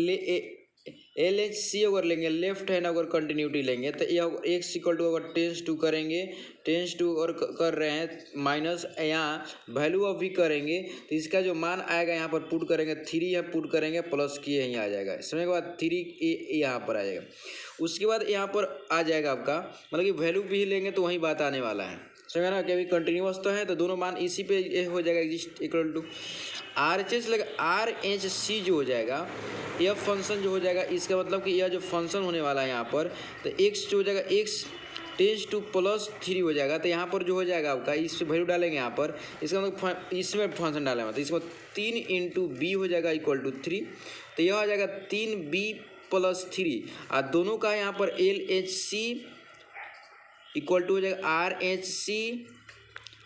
LHC अगर लेंगे लेफ्ट हैंड अगर कंटिन्यूटी लेंगे तो यह एक्स इक्वल टू अगर टेंस टू करेंगे, टेंस टू और कर रहे हैं माइनस यहाँ वैल्यू ऑफ भी करेंगे, तो इसका जो मान आएगा यहाँ पर पुट करेंगे 3 यहाँ पुट करेंगे प्लस किए यहीं आ जाएगा। समय के बाद 3 यहाँ पर आ जाएगा, उसके बाद यहाँ पर आ जाएगा आपका मतलब कि वैल्यू भी लेंगे तो वही बात आने वाला है। समझ ना, कि कंटिन्यूअस तो है तो दोनों मान इसी पे हो जाएगा एग्जिस्ट इक्वल टू RHS लगा RHC जो हो जाएगा यह फंक्शन जो हो जाएगा, इसका मतलब कि यह जो फंक्शन होने वाला है यहाँ पर, तो x जो हो जाएगा x टेंस टू +3 हो जाएगा। तो यहाँ पर जो हो जाएगा आपका इस वैल्यू डालेंगे यहाँ पर, इसका मतलब इसमें फंक्शन डालेंगे तो इसमें 3 × b हो जाएगा इक्वल टू 3, तो यह आ जाएगा 3b + 3 और दोनों का यहाँ पर LHC इक्वल टू हो जाएगा RHC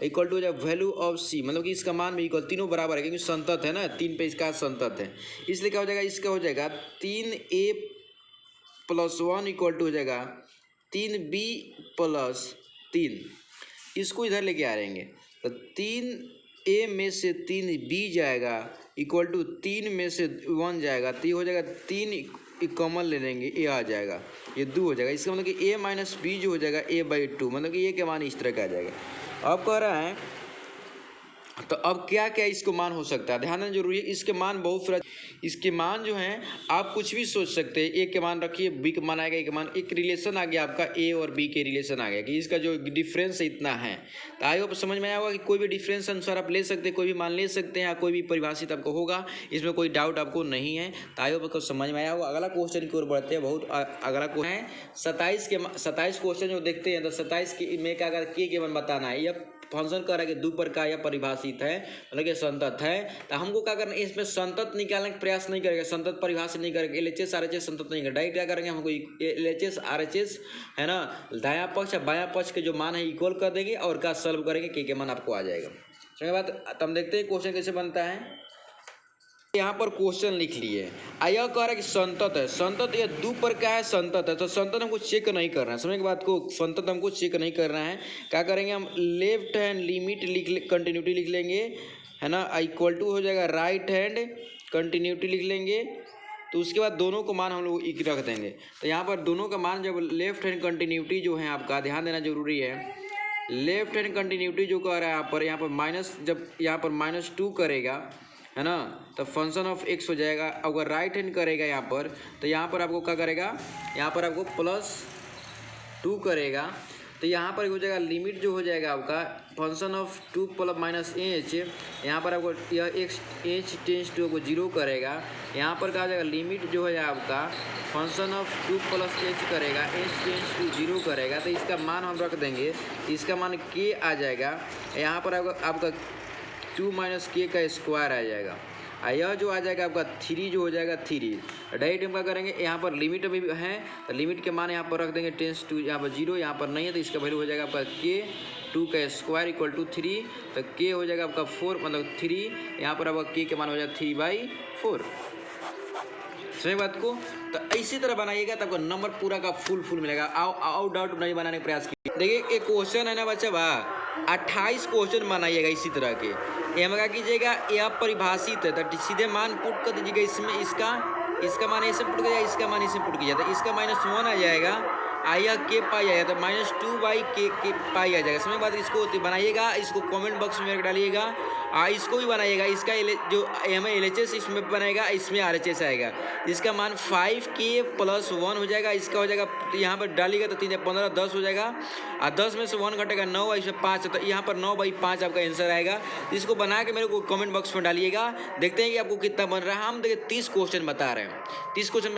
इक्वल टू हो जाएगा वैल्यू ऑफ C, मतलब कि इसका मान भी इक्वल, तीनों बराबर है क्योंकि संतत है ना, 3 पे इसका संतत है, इसलिए क्या हो जाएगा इसका हो जाएगा 3a + 1 इक्वल टू हो जाएगा 3b+3, इसको इधर लेके आ रहेंगे तो 3a में से 3b जाएगा इक्वल टू 3 में से 1 जाएगा तो ये हो जाएगा 3 कॉमन ले लेंगे, a आ जाएगा, ये 2 हो जाएगा। इसका मतलब कि a माइनस b जो हो जाएगा a/2, मतलब कि a के मान इस तरह का आ जाएगा। अब कह रहा है तो अब क्या क्या इसको मान हो सकता है, ध्यान देना जरूरी है। इसके मान बहुत सारा, इसके मान जो हैं आप कुछ भी सोच सकते हैं। ए के मान रखिए, बी का मान आएगा, ए के मान, एक रिलेशन आ गया आपका, ए और बी के रिलेशन आ गया कि इसका जो डिफरेंस है इतना है। तो आई होप समझ में आया होगा कि कोई भी डिफरेंस अनुसार आप ले सकते हैं, कोई भी मान ले सकते हैं, या कोई भी परिभाषित आपको होगा, इसमें कोई डाउट आपको नहीं है। तो आई होप आपको समझ में आया होगा। अगला क्वेश्चन की ओर बढ़ते हैं। बहुत अगला क्वेश्चन है 27 क्वेश्चन जो देखते हैं तो 27 में क्या के मान बताना है। यह फंक्शन कह रहा है कि 2 प्रकार या परिभाषित है, मतलब कि संतत है। तो हमको क्या करना है, इसमें संतत निकालने का प्रयास नहीं करेगा, संतत परिभाषित नहीं करेगा, LHS RHS संतत नहीं करेगा। डायरेक्ट क्या करेंगे, हमको LHS RHS है ना, दायां पक्ष या बायां पक्ष के जो मान है इक्वल कर देंगे और का सॉल्व करेंगे, के मान आपको आ जाएगा। समझ बात। तो हम देखते हैं क्वेश्चन कैसे बनता है। यहाँ पर क्वेश्चन लिख लिए, यह कह रहा है कि संतत है, संतत यह 2 प्रकार है, संतत है। तो संतत हमको चेक नहीं करना है, समझ के बात को, संतत हमको चेक नहीं करना है। क्या करेंगे हम, लेफ्ट हैंड लिमिट कंटिन्यूटी लिख लेंगे, है ना, इक्वल टू हो जाएगा राइट हैंड कंटिन्यूटी लिख लेंगे। तो उसके बाद दोनों को मान हम लोग एक रख देंगे। तो यहाँ पर दोनों का मान, जब लेफ्ट हैंड कंटिन्यूटी जो है आपका, ध्यान देना जरूरी है, लेफ्ट हैंड कंटिन्यूटी जो कह रहा है यहाँ पर माइनस, जब यहाँ पर -2 करेगा, है ना, तो फंक्शन ऑफ x हो जाएगा। अगर राइट हैंड करेगा यहाँ पर, तो यहाँ पर आपको क्या करेगा, यहाँ पर आपको +2 करेगा। तो यहाँ पर हो जाएगा लिमिट जो हो जाएगा आपका फंक्शन ऑफ 2 + -h, यहाँ पर आपको यह h टेंस टू को 0 करेगा। यहाँ पर क्या हो जाएगा, लिमिट जो है आपका फंक्शन ऑफ 2 + h करेगा, h टेंस टू 0 करेगा। तो इसका मान हम रख देंगे, इसका मान k आ जाएगा। यहाँ पर आपका 2 - k का स्क्वायर आ जाएगा। यह जो आ जाएगा आपका 3 जो हो जाएगा 3। डायरेक्ट हम क्या करेंगे, यहाँ पर लिमिट अभी है तो लिमिट के मान यहाँ पर रख देंगे, टेंस टू यहाँ पर 0, यहाँ पर नहीं है तो इसका वैल्यू हो जाएगा आपका k 2 का स्क्वायर इक्वल टू 3। तो k हो जाएगा आपका 4, मतलब 3, यहाँ पर आपका k के मान हो जाएगा 3/4। समझ बात को। तो इसी तरह बनाइएगा तो आपको नंबर पूरा का फुल मिलेगा। आओ डाउट नहीं बनाने का प्रयास कीजिए। देखिए एक क्वेश्चन है ना बच्चा, 28 क्वेश्चन बनाइएगा इसी तरह के। एम क्या कीजिएगा, यह परिभाषित है तो सीधे मान पुट कर दीजिएगा, इसमें इसका मान ऐसे पुट किया, इसका मान इसे पुट किया, तो इसका -1 आ जाएगा, आया के पाई आया तो -2/k पाई आ जाएगा। समझ बात। इसको बनाइएगा, इसको कमेंट बॉक्स में डालिएगा, इसको भी बनाइएगा। इसका जो हमें LHS इसमें बनाएगा, इसमें RHS आएगा। इसका मान 5k + 1 हो जाएगा, इसका हो जाएगा, यहाँ पर डालिएगा तो 3 15 10 हो जाएगा, और 10 में से 1 घटेगा 9, इसमें 5 है तो यहाँ पर 9/5 आपका आंसर आएगा। इसको बना के मेरे को कमेंट बॉक्स में डालिएगा, देखते हैं कि आपको कितना बन रहा है। हम देखिए 30 क्वेश्चन बता रहे हैं, 30 क्वेश्चन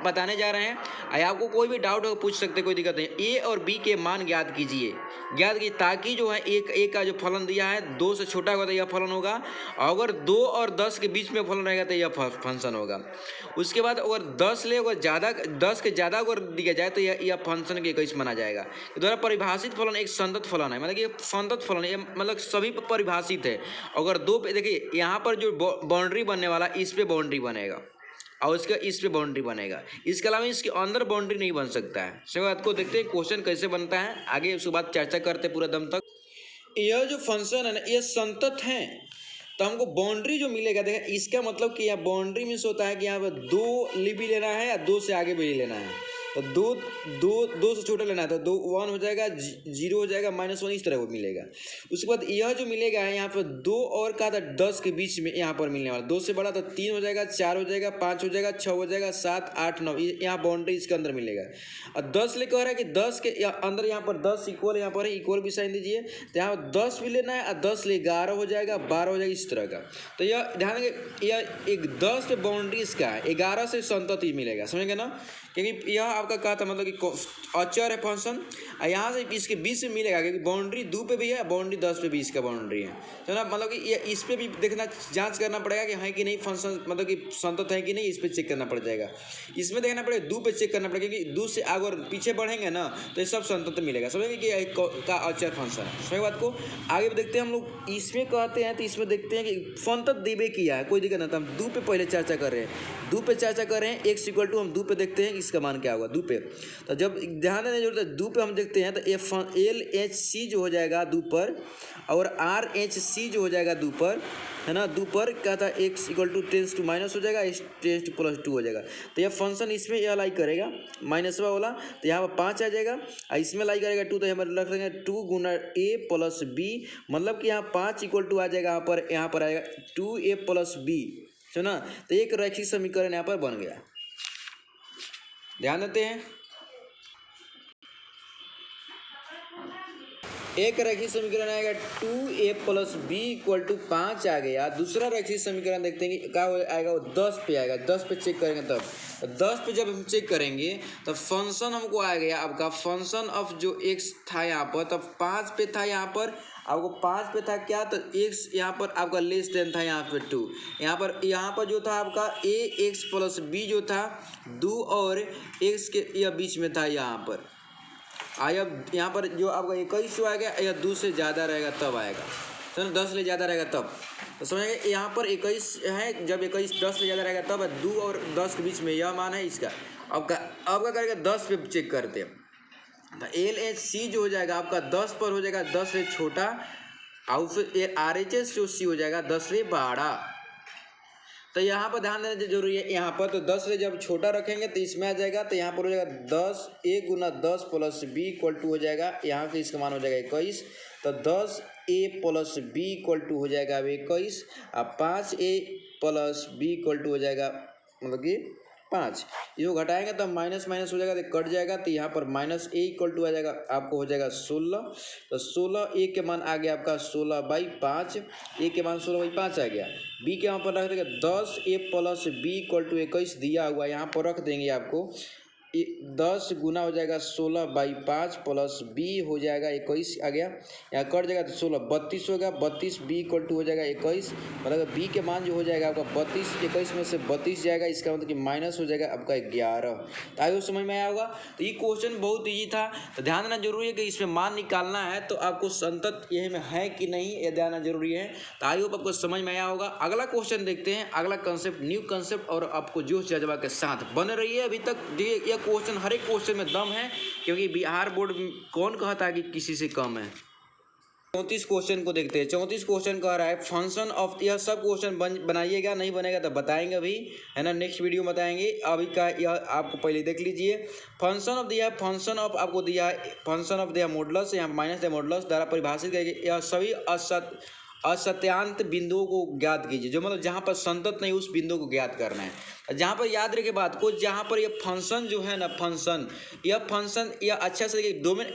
बताने जा रहे हैं। आपको कोई भी डाउट हो पूछ सकते, कोई दिक्कत नहीं। ए और बी के मान ज्ञात कीजिए, ताकि जो है एक का जो फलन दिया है 2 से छोटा होगा तो यह फलन होगा, अगर 2 और 10 के बीच में फलन रहेगा तो यह फंक्शन होगा। उसके बाद अगर 10 ले, अगर ज़्यादा 10 के ज़्यादा अगर दिया जाए तो यह फंक्शन के कैसे माना जाएगा। द्वारा परिभाषित फलन एक संतत फलन है, मतलब कि संतत फलन है, मतलब सभी पर परिभाषित है। अगर 2 पे देखिए, यहाँ पर जो बाउंड्री बनने वाला, इस पे बाउंड्री बनेगा और इसका इस पे बाउंड्री बनेगा, इसके अलावा इसके अंदर बाउंड्री नहीं बन सकता है। सही बात को। देखते हैं क्वेश्चन कैसे बनता है, आगे उसके बाद चर्चा करते पूरा दम तक। यह जो फंक्शन है ना, ये संतत है तो हमको बाउंड्री जो मिलेगा, देखिए इसका मतलब कि यहाँ बाउंड्री मीन्स होता है कि यहाँ पर 2 भी लेना है या 2 से आगे भी लेना है। तो 2 से छोटा लेना है तो 1 हो जाएगा, 0 हो जाएगा, -1 इस तरह वो मिलेगा। उसके बाद यह जो मिलेगा है यहाँ पर 2 और का था 10 के बीच में यहाँ पर मिलने वाला, 2 से बड़ा तो 3 हो जाएगा, 4 हो जाएगा, 5 हो जाएगा, 6 हो जाएगा, 7 8 9, यहाँ बाउंड्री इसके अंदर मिलेगा। और 10 ले कह रहा है कि 10 के अंदर यहाँ पर 10 इक्वल, यहाँ पर इक्वल भी साइन दीजिए, तो यहाँ पर 10 भी लेना है और 10 ले 11 हो जाएगा, 12 हो जाएगा, इस तरह का। तो यह ध्यान देंगे, यह एक 10 पे बाउंड्री इसका है, 11 से संतत ही मिलेगा। समझेंगे ना, क्योंकि यह आपका कहा था मतलब कि अचर है फंक्शन, यहाँ से इसके बीच में मिलेगा, क्योंकि बाउंड्री 2 पे भी है, बाउंड्री 10 पे भी इसका बाउंड्री है। तो ना मतलब कि ये इस पे भी देखना, जांच करना पड़ेगा कि है कि नहीं फंक्शन, मतलब कि संतत है कि नहीं, इस पे चेक करना पड़ जाएगा। इसमें देखना पड़ेगा 2 पे चेक करना पड़ेगा, क्योंकि 2 से अगर पीछे बढ़ेंगे ना तो ये सब संतत मिलेगा। समझेंगे कि एक का अचर फंक्शन है। समझ बात को। आगे देखते हैं हम लोग, इसमें कहते हैं तो इसमें देखते हैं कि संतत देवे किया है, कोई दिक्कत नहीं। तो हम 2 पे पहले चर्चा कर रहे हैं, 2 पे चर्चा कर रहे हैं। x = हम 2 पे देखते हैं कि इसका मान क्या होगा दो पे। तो जब ध्यान देने की जरूरत है, दो पे हम देखते हैं तो LHC जो हो जाएगा दो पर, और RHC जो हो जाएगा दो पर, है ना, दो पर क्या था, x equal to tens to minus हो जाएगा, x टेंस टू प्लस 2 हो जाएगा। तो यह फंक्शन इसमें यह लाई करेगा माइनस वाला, तो यहाँ पर 5 आ जाएगा, और इसमें लाई करेगा 2, तो यहाँ पर रख देंगे 2 गुना a प्लस b, मतलब कि यहाँ 5 इक्वल टू आ जाएगा, यहाँ पर आएगा 2a प्लस b, सुना। तो एक रैखिक समीकरण यहाँ पर बन गया। ध्यान देते हैं, एक रैखिक समीकरण आएगा 2a plus b equal to 5 आ गया। दूसरा रैखिक समीकरण देखते हैं कि क्या आएगा, वो 10 पे आएगा। 10 पे चेक करेंगे तब 10 पे जब हम चेक करेंगे तब फंक्शन हमको आ गया आपका फंक्शन ऑफ जो x था यहाँ पर, तब 5 पे था यहाँ पर, आपको 5 पे था क्या, तो x यहाँ पर आपका लेस देन था यहाँ पे 2, यहाँ पर जो था आपका ax प्लस b जो था 2 और x के यह बीच में था यहाँ पर आया। यहाँ पर जो आपका 21 जो आएगा या 2 से ज़्यादा रहेगा तब आएगा, चलो 10 से ज़्यादा रहेगा तब, तो समझेंगे यहाँ पर 21 है, जब 21 10 से ज़्यादा रहेगा तब 2 और 10 के बीच में यह मान है इसका। अब क्या करेगा 10 पे चेक करते हैं, तो LHC जो हो जाएगा आपका 10 पर हो जाएगा 10 से छोटा, और फिर RHS जो C हो जाएगा 10 से बड़ा। तो यहाँ पर ध्यान देना जरूरी है, यहाँ पर तो 10 से जब छोटा रखेंगे तो इसमें आ जाएगा, तो यहाँ पर हो जाएगा 10 a गुना 10 प्लस b इक्वल टू हो जाएगा, यहाँ से इसका मान हो जाएगा 21, तो 10a plus b equal to हो जाएगा 21, अब 5a plus b equal to हो जाएगा मतलब कि 5, इसको घटाएंगे तो माइनस माइनस हो जाएगा तो कट जाएगा, तो यहाँ पर माइनस a इक्वल टू आ जाएगा आपको हो जाएगा 16, तो 16 a के मान आ गया आपका 16/5, a के मान 16/5 आ गया। b के यहाँ पर रख देंगे 10a plus b equal to 21 दिया हुआ, यहाँ पर रख देंगे आपको 10 गुना हो जाएगा 16/5 प्लस b हो जाएगा 21 आ गया, यहाँ कट जाएगा तो 16 32 होगा, 32 b इक्वल टू हो जाएगा 21, मतलब b के मान जो हो जाएगा आपका 32, 21 में से 32 जाएगा, इसका मतलब कि माइनस हो जाएगा आपका 11। तो आगे समझ में आया होगा। तो ये क्वेश्चन बहुत ईजी था, तो ध्यान देना जरूरी है कि इसमें मान निकालना है तो आपको संतत यही में है कि नहीं ये ध्यान देना जरूरी है। तो आई होप आपको समझ में आया होगा। अगला क्वेश्चन देखते हैं, अगला कंसेप्ट न्यू कंसेप्ट और आपको जोश जज्बा के साथ बने रहिए। अभी तक क्वेश्चन हर एक क्वेश्चन में दम है, क्योंकि बिहार बोर्ड कौन कहता है कि किसी से कम है। 34 क्वेश्चन को देखते हैं। 34 क्वेश्चन कह रहा है फंक्शन ऑफ, यह सब क्वेश्चन बनाइएगा, नहीं बनेगा तो बताएंगे अभी, है ना, नेक्स्ट वीडियो में बताएंगे। अभी का यह आपको पहले देख लीजिए। फंक्शन ऑफ दिया, फंक्शन ऑफ आपको दिया, फंक्शन ऑफ दिया मॉडुलस, यहाँ माइनस दिया मॉडुलस द्वारा परिभाषित करके यह सभी असत्यांत बिंदुओं को ज्ञात कीजिए, जो मतलब जहाँ पर संतत नहीं उस बिंदु को ज्ञात करना है। जहाँ पर याद रखे बात को, जहाँ पर यह फंक्शन जो है ना, फंक्शन यह अच्छा से देखिए डोमेन,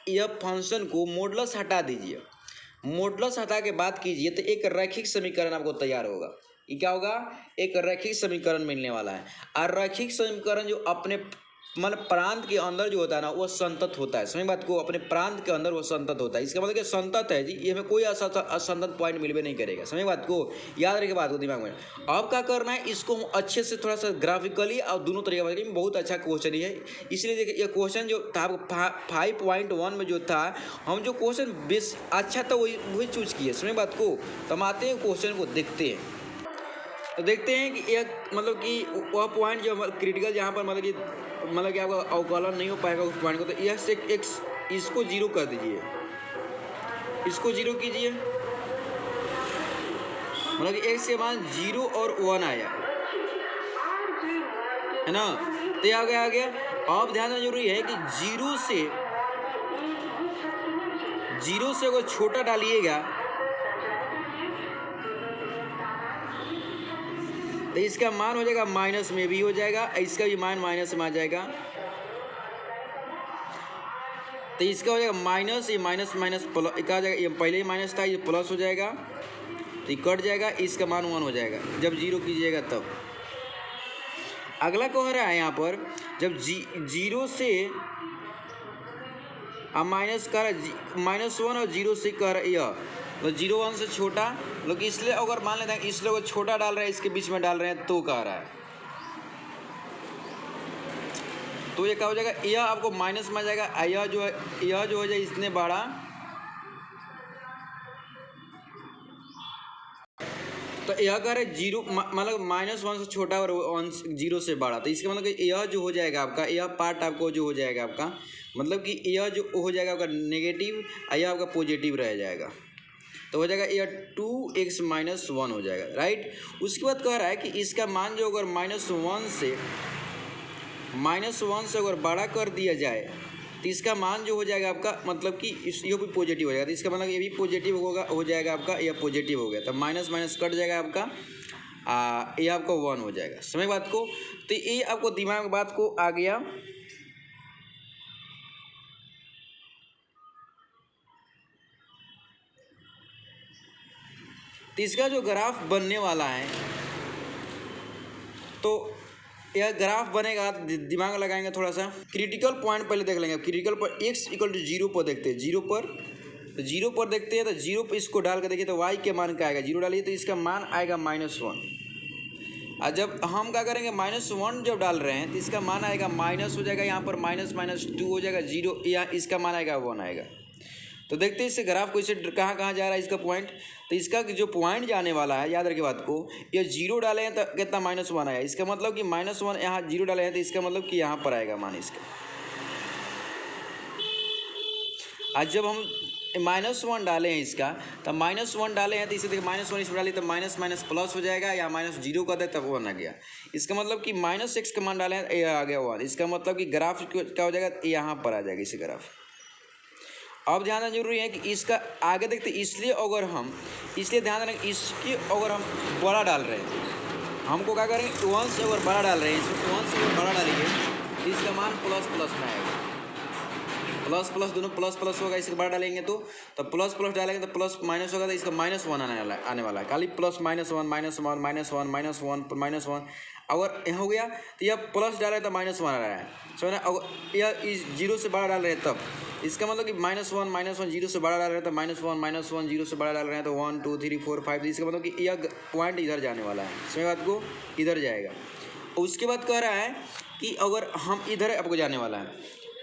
यह फंक्शन को मॉडुलस हटा दीजिए, मॉडुलस हटा के बात कीजिए तो एक रैखिक समीकरण आपको तैयार होगा। ये क्या होगा, एक रैखिक समीकरण मिलने वाला है। और रैखिक समीकरण जो अपने मतलब प्रांत के अंदर जो होता है ना वो संतत होता है। समझ बात को, अपने प्रांत के अंदर वो संतत होता है। इसका मतलब कि संतत है जी, ये हमें कोई असंतत पॉइंट मिलवे नहीं करेगा। समझ बात को, याद रखिए बात को दिमाग में। अब क्या करना है, इसको हम अच्छे से थोड़ा सा ग्राफिकली और दोनों तरीके में, बहुत अच्छा क्वेश्चन ही है। इसलिए देखिए ये क्वेश्चन जो था 5.1 में जो था, हम जो क्वेश्चन बेस अच्छा था वही चूज किए। समझ बात को। तो हम आते हैं क्वेश्चन को देखते हैं, तो देखते हैं कि एक मतलब कि वह पॉइंट जो क्रिटिकल जहाँ पर मतलब कि आपका अवकलन नहीं हो पाएगा उस पॉइंट को, तो यह से एक्स इसको 0 कर दीजिए, इसको 0 कीजिए, मतलब कि एक्स के मान 0 और 1 आया, है ना। तो आ गया। अब ध्यान देना जरूरी है कि 0 से अगर छोटा डालिएगा तो इसका मान हो जाएगा माइनस में भी हो जाएगा, इसका भी मान माइनस में आ जाएगा, तो इसका हो जाएगा माइनस, ये माइनस माइनस प्लस आ जाएगा, ये पहले ही माइनस था ये प्लस हो जाएगा, तो ये कट जाएगा, इसका मान 1 हो जाएगा जब 0 कीजिएगा तब। अगला कह रहा है यहाँ पर जब 0 से अब माइनस कर -1 और 0 से कर यह तो 0 1 से छोटा, लोग इसलिए अगर मान लेते हैं इसलिए वो छोटा डाल रहे हैं, इसके बीच में डाल रहे हैं तो कह रहा है, तो ये क्या हो जाएगा, यह आपको माइनस में आ जाएगा, यह जो हो जाए इतने बड़ा, तो यह कह रहे जीरो मतलब -1 से छोटा और 0 से बड़ा, तो इसका मतलब कि यह जो हो जाएगा आपका, यह पार्ट आपको जो हो जाएगा आपका, मतलब कि यह जो हो जाएगा आपका नेगेटिव, यह आपका पॉजिटिव रह जाएगा, तो हो जाएगा यह 2x - 1 हो जाएगा, राइट। उसके बाद कह रहा है कि इसका मान जो अगर -1 से अगर बड़ा कर दिया जाए तो इसका मान जो हो जाएगा आपका, मतलब कि ये भी पॉजिटिव हो जाएगा, तो इसका मतलब ये भी पॉजिटिव होगा, हो जाएगा आपका, यह पॉजिटिव हो गया, तो माइनस माइनस कट जाएगा आपका, ये आपका 1 हो जाएगा। समझ बात को, तो ये आपको दिमाग में बात को आ गया। तो इसका जो ग्राफ बनने वाला है, तो यह ग्राफ बनेगा, दिमाग लगाएंगे थोड़ा सा। क्रिटिकल पॉइंट पहले देख लेंगे। क्रिटिकल पॉइंट x = 0 पर देखते हैं, 0 पर, तो 0 पर देखते हैं, तो 0 पर इसको डाल कर देखिए तो y के मान क्या आएगा, 0 डालिए तो इसका मान आएगा -1। और जब हम क्या करेंगे, -1 जब डाल रहे हैं तो इसका मान आएगा माइनस हो जाएगा, यहाँ पर -2 हो जाएगा, 0, या इसका मान आएगा 1 आएगा। तो देखते हैं इससे ग्राफ को, इससे कहाँ कहाँ जा रहा है इसका पॉइंट। तो इसका जो पॉइंट जाने वाला है, याद रखिए बात को, ये 0 डाले हैं तो कितना -1 आया, इसका मतलब कि -1 यहाँ 0 डाले हैं तो इसका मतलब कि यहाँ पर आएगा मान इसका। आज जब हम -1 डाले हैं इसका, तब -1 डाले हैं तो इसे देखिए -1 इसमें डालिए तो माइनस माइनस प्लस हो जाएगा, या -0 कर दे तब 1 आ गया। इसका मतलब कि -x का मान डाले हैं ये आ गया 1। इसका मतलब कि ग्राफ क्या हो जाएगा, यहाँ पर आ जाएगा इसे ग्राफ। अब ध्यान देना जरूरी है कि इसका आगे देखते, इसलिए ध्यान देना, इसकी अगर हम बड़ा डाल रहे हैं, हमको क्या करेंगे, 1 से अगर बड़ा डाल रहे हैं, इसमें 1 से अगर बड़ा डालेंगे तो इसका मान प्लस प्लस में आएगा, प्लस प्लस दोनों प्लस प्लस होगा। इसके बड़ा डालेंगे तो प्लस प्लस डालेंगे तो प्लस माइनस होगा, तो इसका -1 आने वाला है, खाली प्लस -1 -1 अगर यहाँ हो गया तो यह प्लस डाले तो -1 आ रहा है, समझ ना। अगर यह इस 0 से बड़ा डाल रहे हैं तब इसका मतलब कि -1 0 से बड़ा डाल रहे हैं तो -1 0 से बड़ा डाल रहे हैं तो 1 2 3 4 5, इसका मतलब कि यह पॉइंट इधर जाने वाला है, समझ बात को, इधर जाएगा। उसके बाद कह रहा है कि अगर हम इधर आपको जाने वाला है।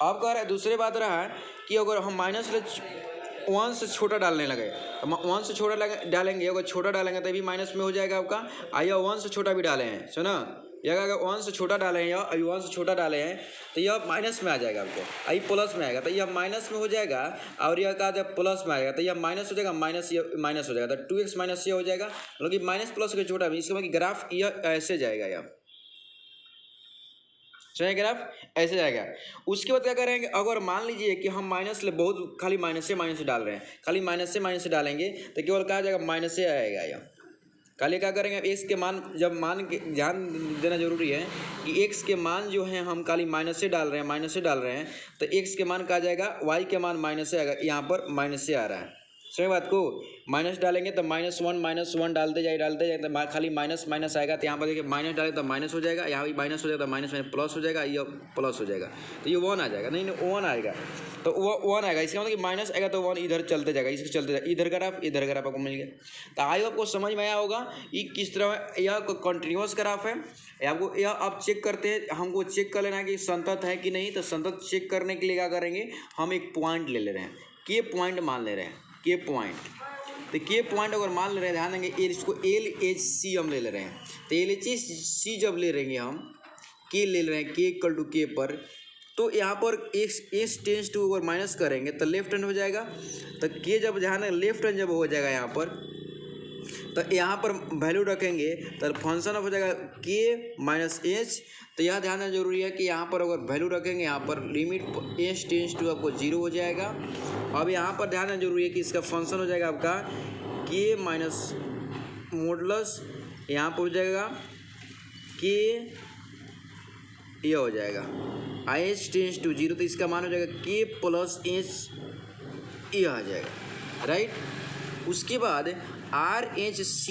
अब कह रहा है, दूसरी बात रहा है कि अगर हम -1 से छोटा डालने लगे, तो 1 से छोटा डालेंगे, अगर छोटा डालेंगे तो भी माइनस में हो जाएगा आपका। आइए 1 से छोटा भी डाले हैं, सुना, यह अगर 1 से छोटा डाले हैं या 1 से छोटा डाले हैं तो यह माइनस में आ जाएगा आपको, आई प्लस में आएगा, तो यह माइनस में हो जाएगा, और यह कहा जाए प्लस में आएगा, तो यह माइनस हो जाएगा, माइनस हो जाएगा, तो 2x - ये हो जाएगा, मतलब कि माइनस प्लस के छोटा भी, इसका मतलब ग्राफ यह ऐसे जाएगा, यह ग्राफ ऐसे जाएगा। उसके बाद क्या करेंगे, अगर मान लीजिए कि हम माइनस ले बहुत खाली माइनस से डाल रहे हैं, खाली माइनस से डालेंगे तो केवल क्या जाएगा, माइनस से आएगा। यह खाली क्या करेंगे, x के मान, जब मान के ध्यान देना जरूरी है कि x के मान जो है हम खाली माइनस से डाल रहे हैं, तो x के मान क्या जाएगा, y के मान माइनस से आएगा, यहाँ पर माइनस से आ रहा है, सही बात को। माइनस डालेंगे तो -1 डालते जाए तो खाली माइनस आएगा, तो यहाँ पर देखिए माइनस डालेंगे तो माइनस हो जाएगा, यहाँ भी माइनस हो जाएगा तो माइनस प्लस हो जाएगा, ये प्लस हो जाएगा, तो ये 1 आ जाएगा, नहीं 1 आएगा, तो वो 1 आएगा, इसका मतलब कि माइनस आएगा तो 1 इधर चलते जाएगा, इसके चलते जाएगा, इधर ग्राफ आपको मिल गया। तो आई आपको समझ में आया होगा ये किस तरह यह कंटिन्यूअस ग्राफ है। आपको यह आप चेक करते हैं, हमको चेक कर लेना है कि संतत है कि नहीं। तो संतत चेक करने के लिए क्या करेंगे, हम एक पॉइंट ले रहे हैं, के पॉइंट मान ले रहे हैं, के पॉइंट। तो के पॉइंट अगर मान ले रहे हैं, ध्यान देंगे, इसको LHC हम ले रहे हैं, तो LHC जब ले रहेंगे हम, के ले रहे हैं, के = के पर, तो यहाँ पर x टेंस टू अगर माइनस करेंगे तो लेफ्ट हैंड हो जाएगा, तो के जब ध्यान दें लेफ्ट हैंड जब हो जाएगा यहाँ पर, तो यहाँ पर वैल्यू रखेंगे तो फंक्शन ऑफ हो जाएगा k - h। तो यह ध्यान देना जरूरी है कि यहाँ पर अगर वैल्यू रखेंगे, यहाँ पर लिमिट h टेंस टू आपको 0 हो जाएगा। अब यहाँ पर ध्यान देना जरूरी है कि इसका फंक्शन हो जाएगा आपका k - मॉडुलस, यहाँ पर हो जाएगा k, यह हो जाएगा h टेंस टू 0, तो इसका मान हो जाएगा k + h, यह आ जाएगा, राइट। उसके बाद RHC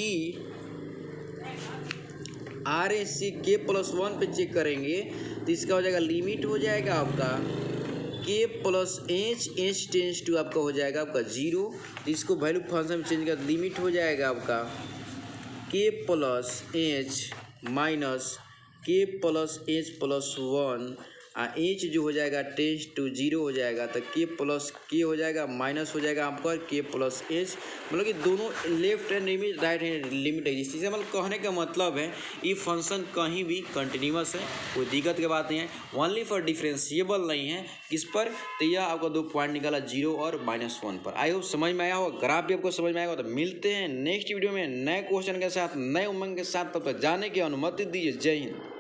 k + 1 पे चेक करेंगे तो इसका हो जाएगा, लिमिट हो जाएगा आपका k + h टेंस टू आपका हो जाएगा आपका 0, तो इसको वैल्यू फंक्शन में चेंज कर, लिमिट हो जाएगा आपका k + h - k + h + 1 H जो हो जाएगा टेंस टू 0 हो जाएगा तो के प्लस के हो जाएगा माइनस हो जाएगा आपका के प्लस एच, मतलब कि दोनों left hand limit right hand limit है। इस चीज़ से मतलब कहने का मतलब है ये फंक्शन कहीं भी कंटिन्यूस है, कोई दिक्कत की बात नहीं है, ओनली फॉर डिफरेंशिएबल नहीं है किस पर, तो यह आपका 2 पॉइंट निकाला 0 और -1 पर। आई होप समझ में आया होगा, ग्राफ भी आपको समझ में आएगा। तो मिलते हैं नेक्स्ट वीडियो में नए क्वेश्चन के साथ, नए उमंग के साथ, तब तक जाने की अनुमति दीजिए। जय हिंद।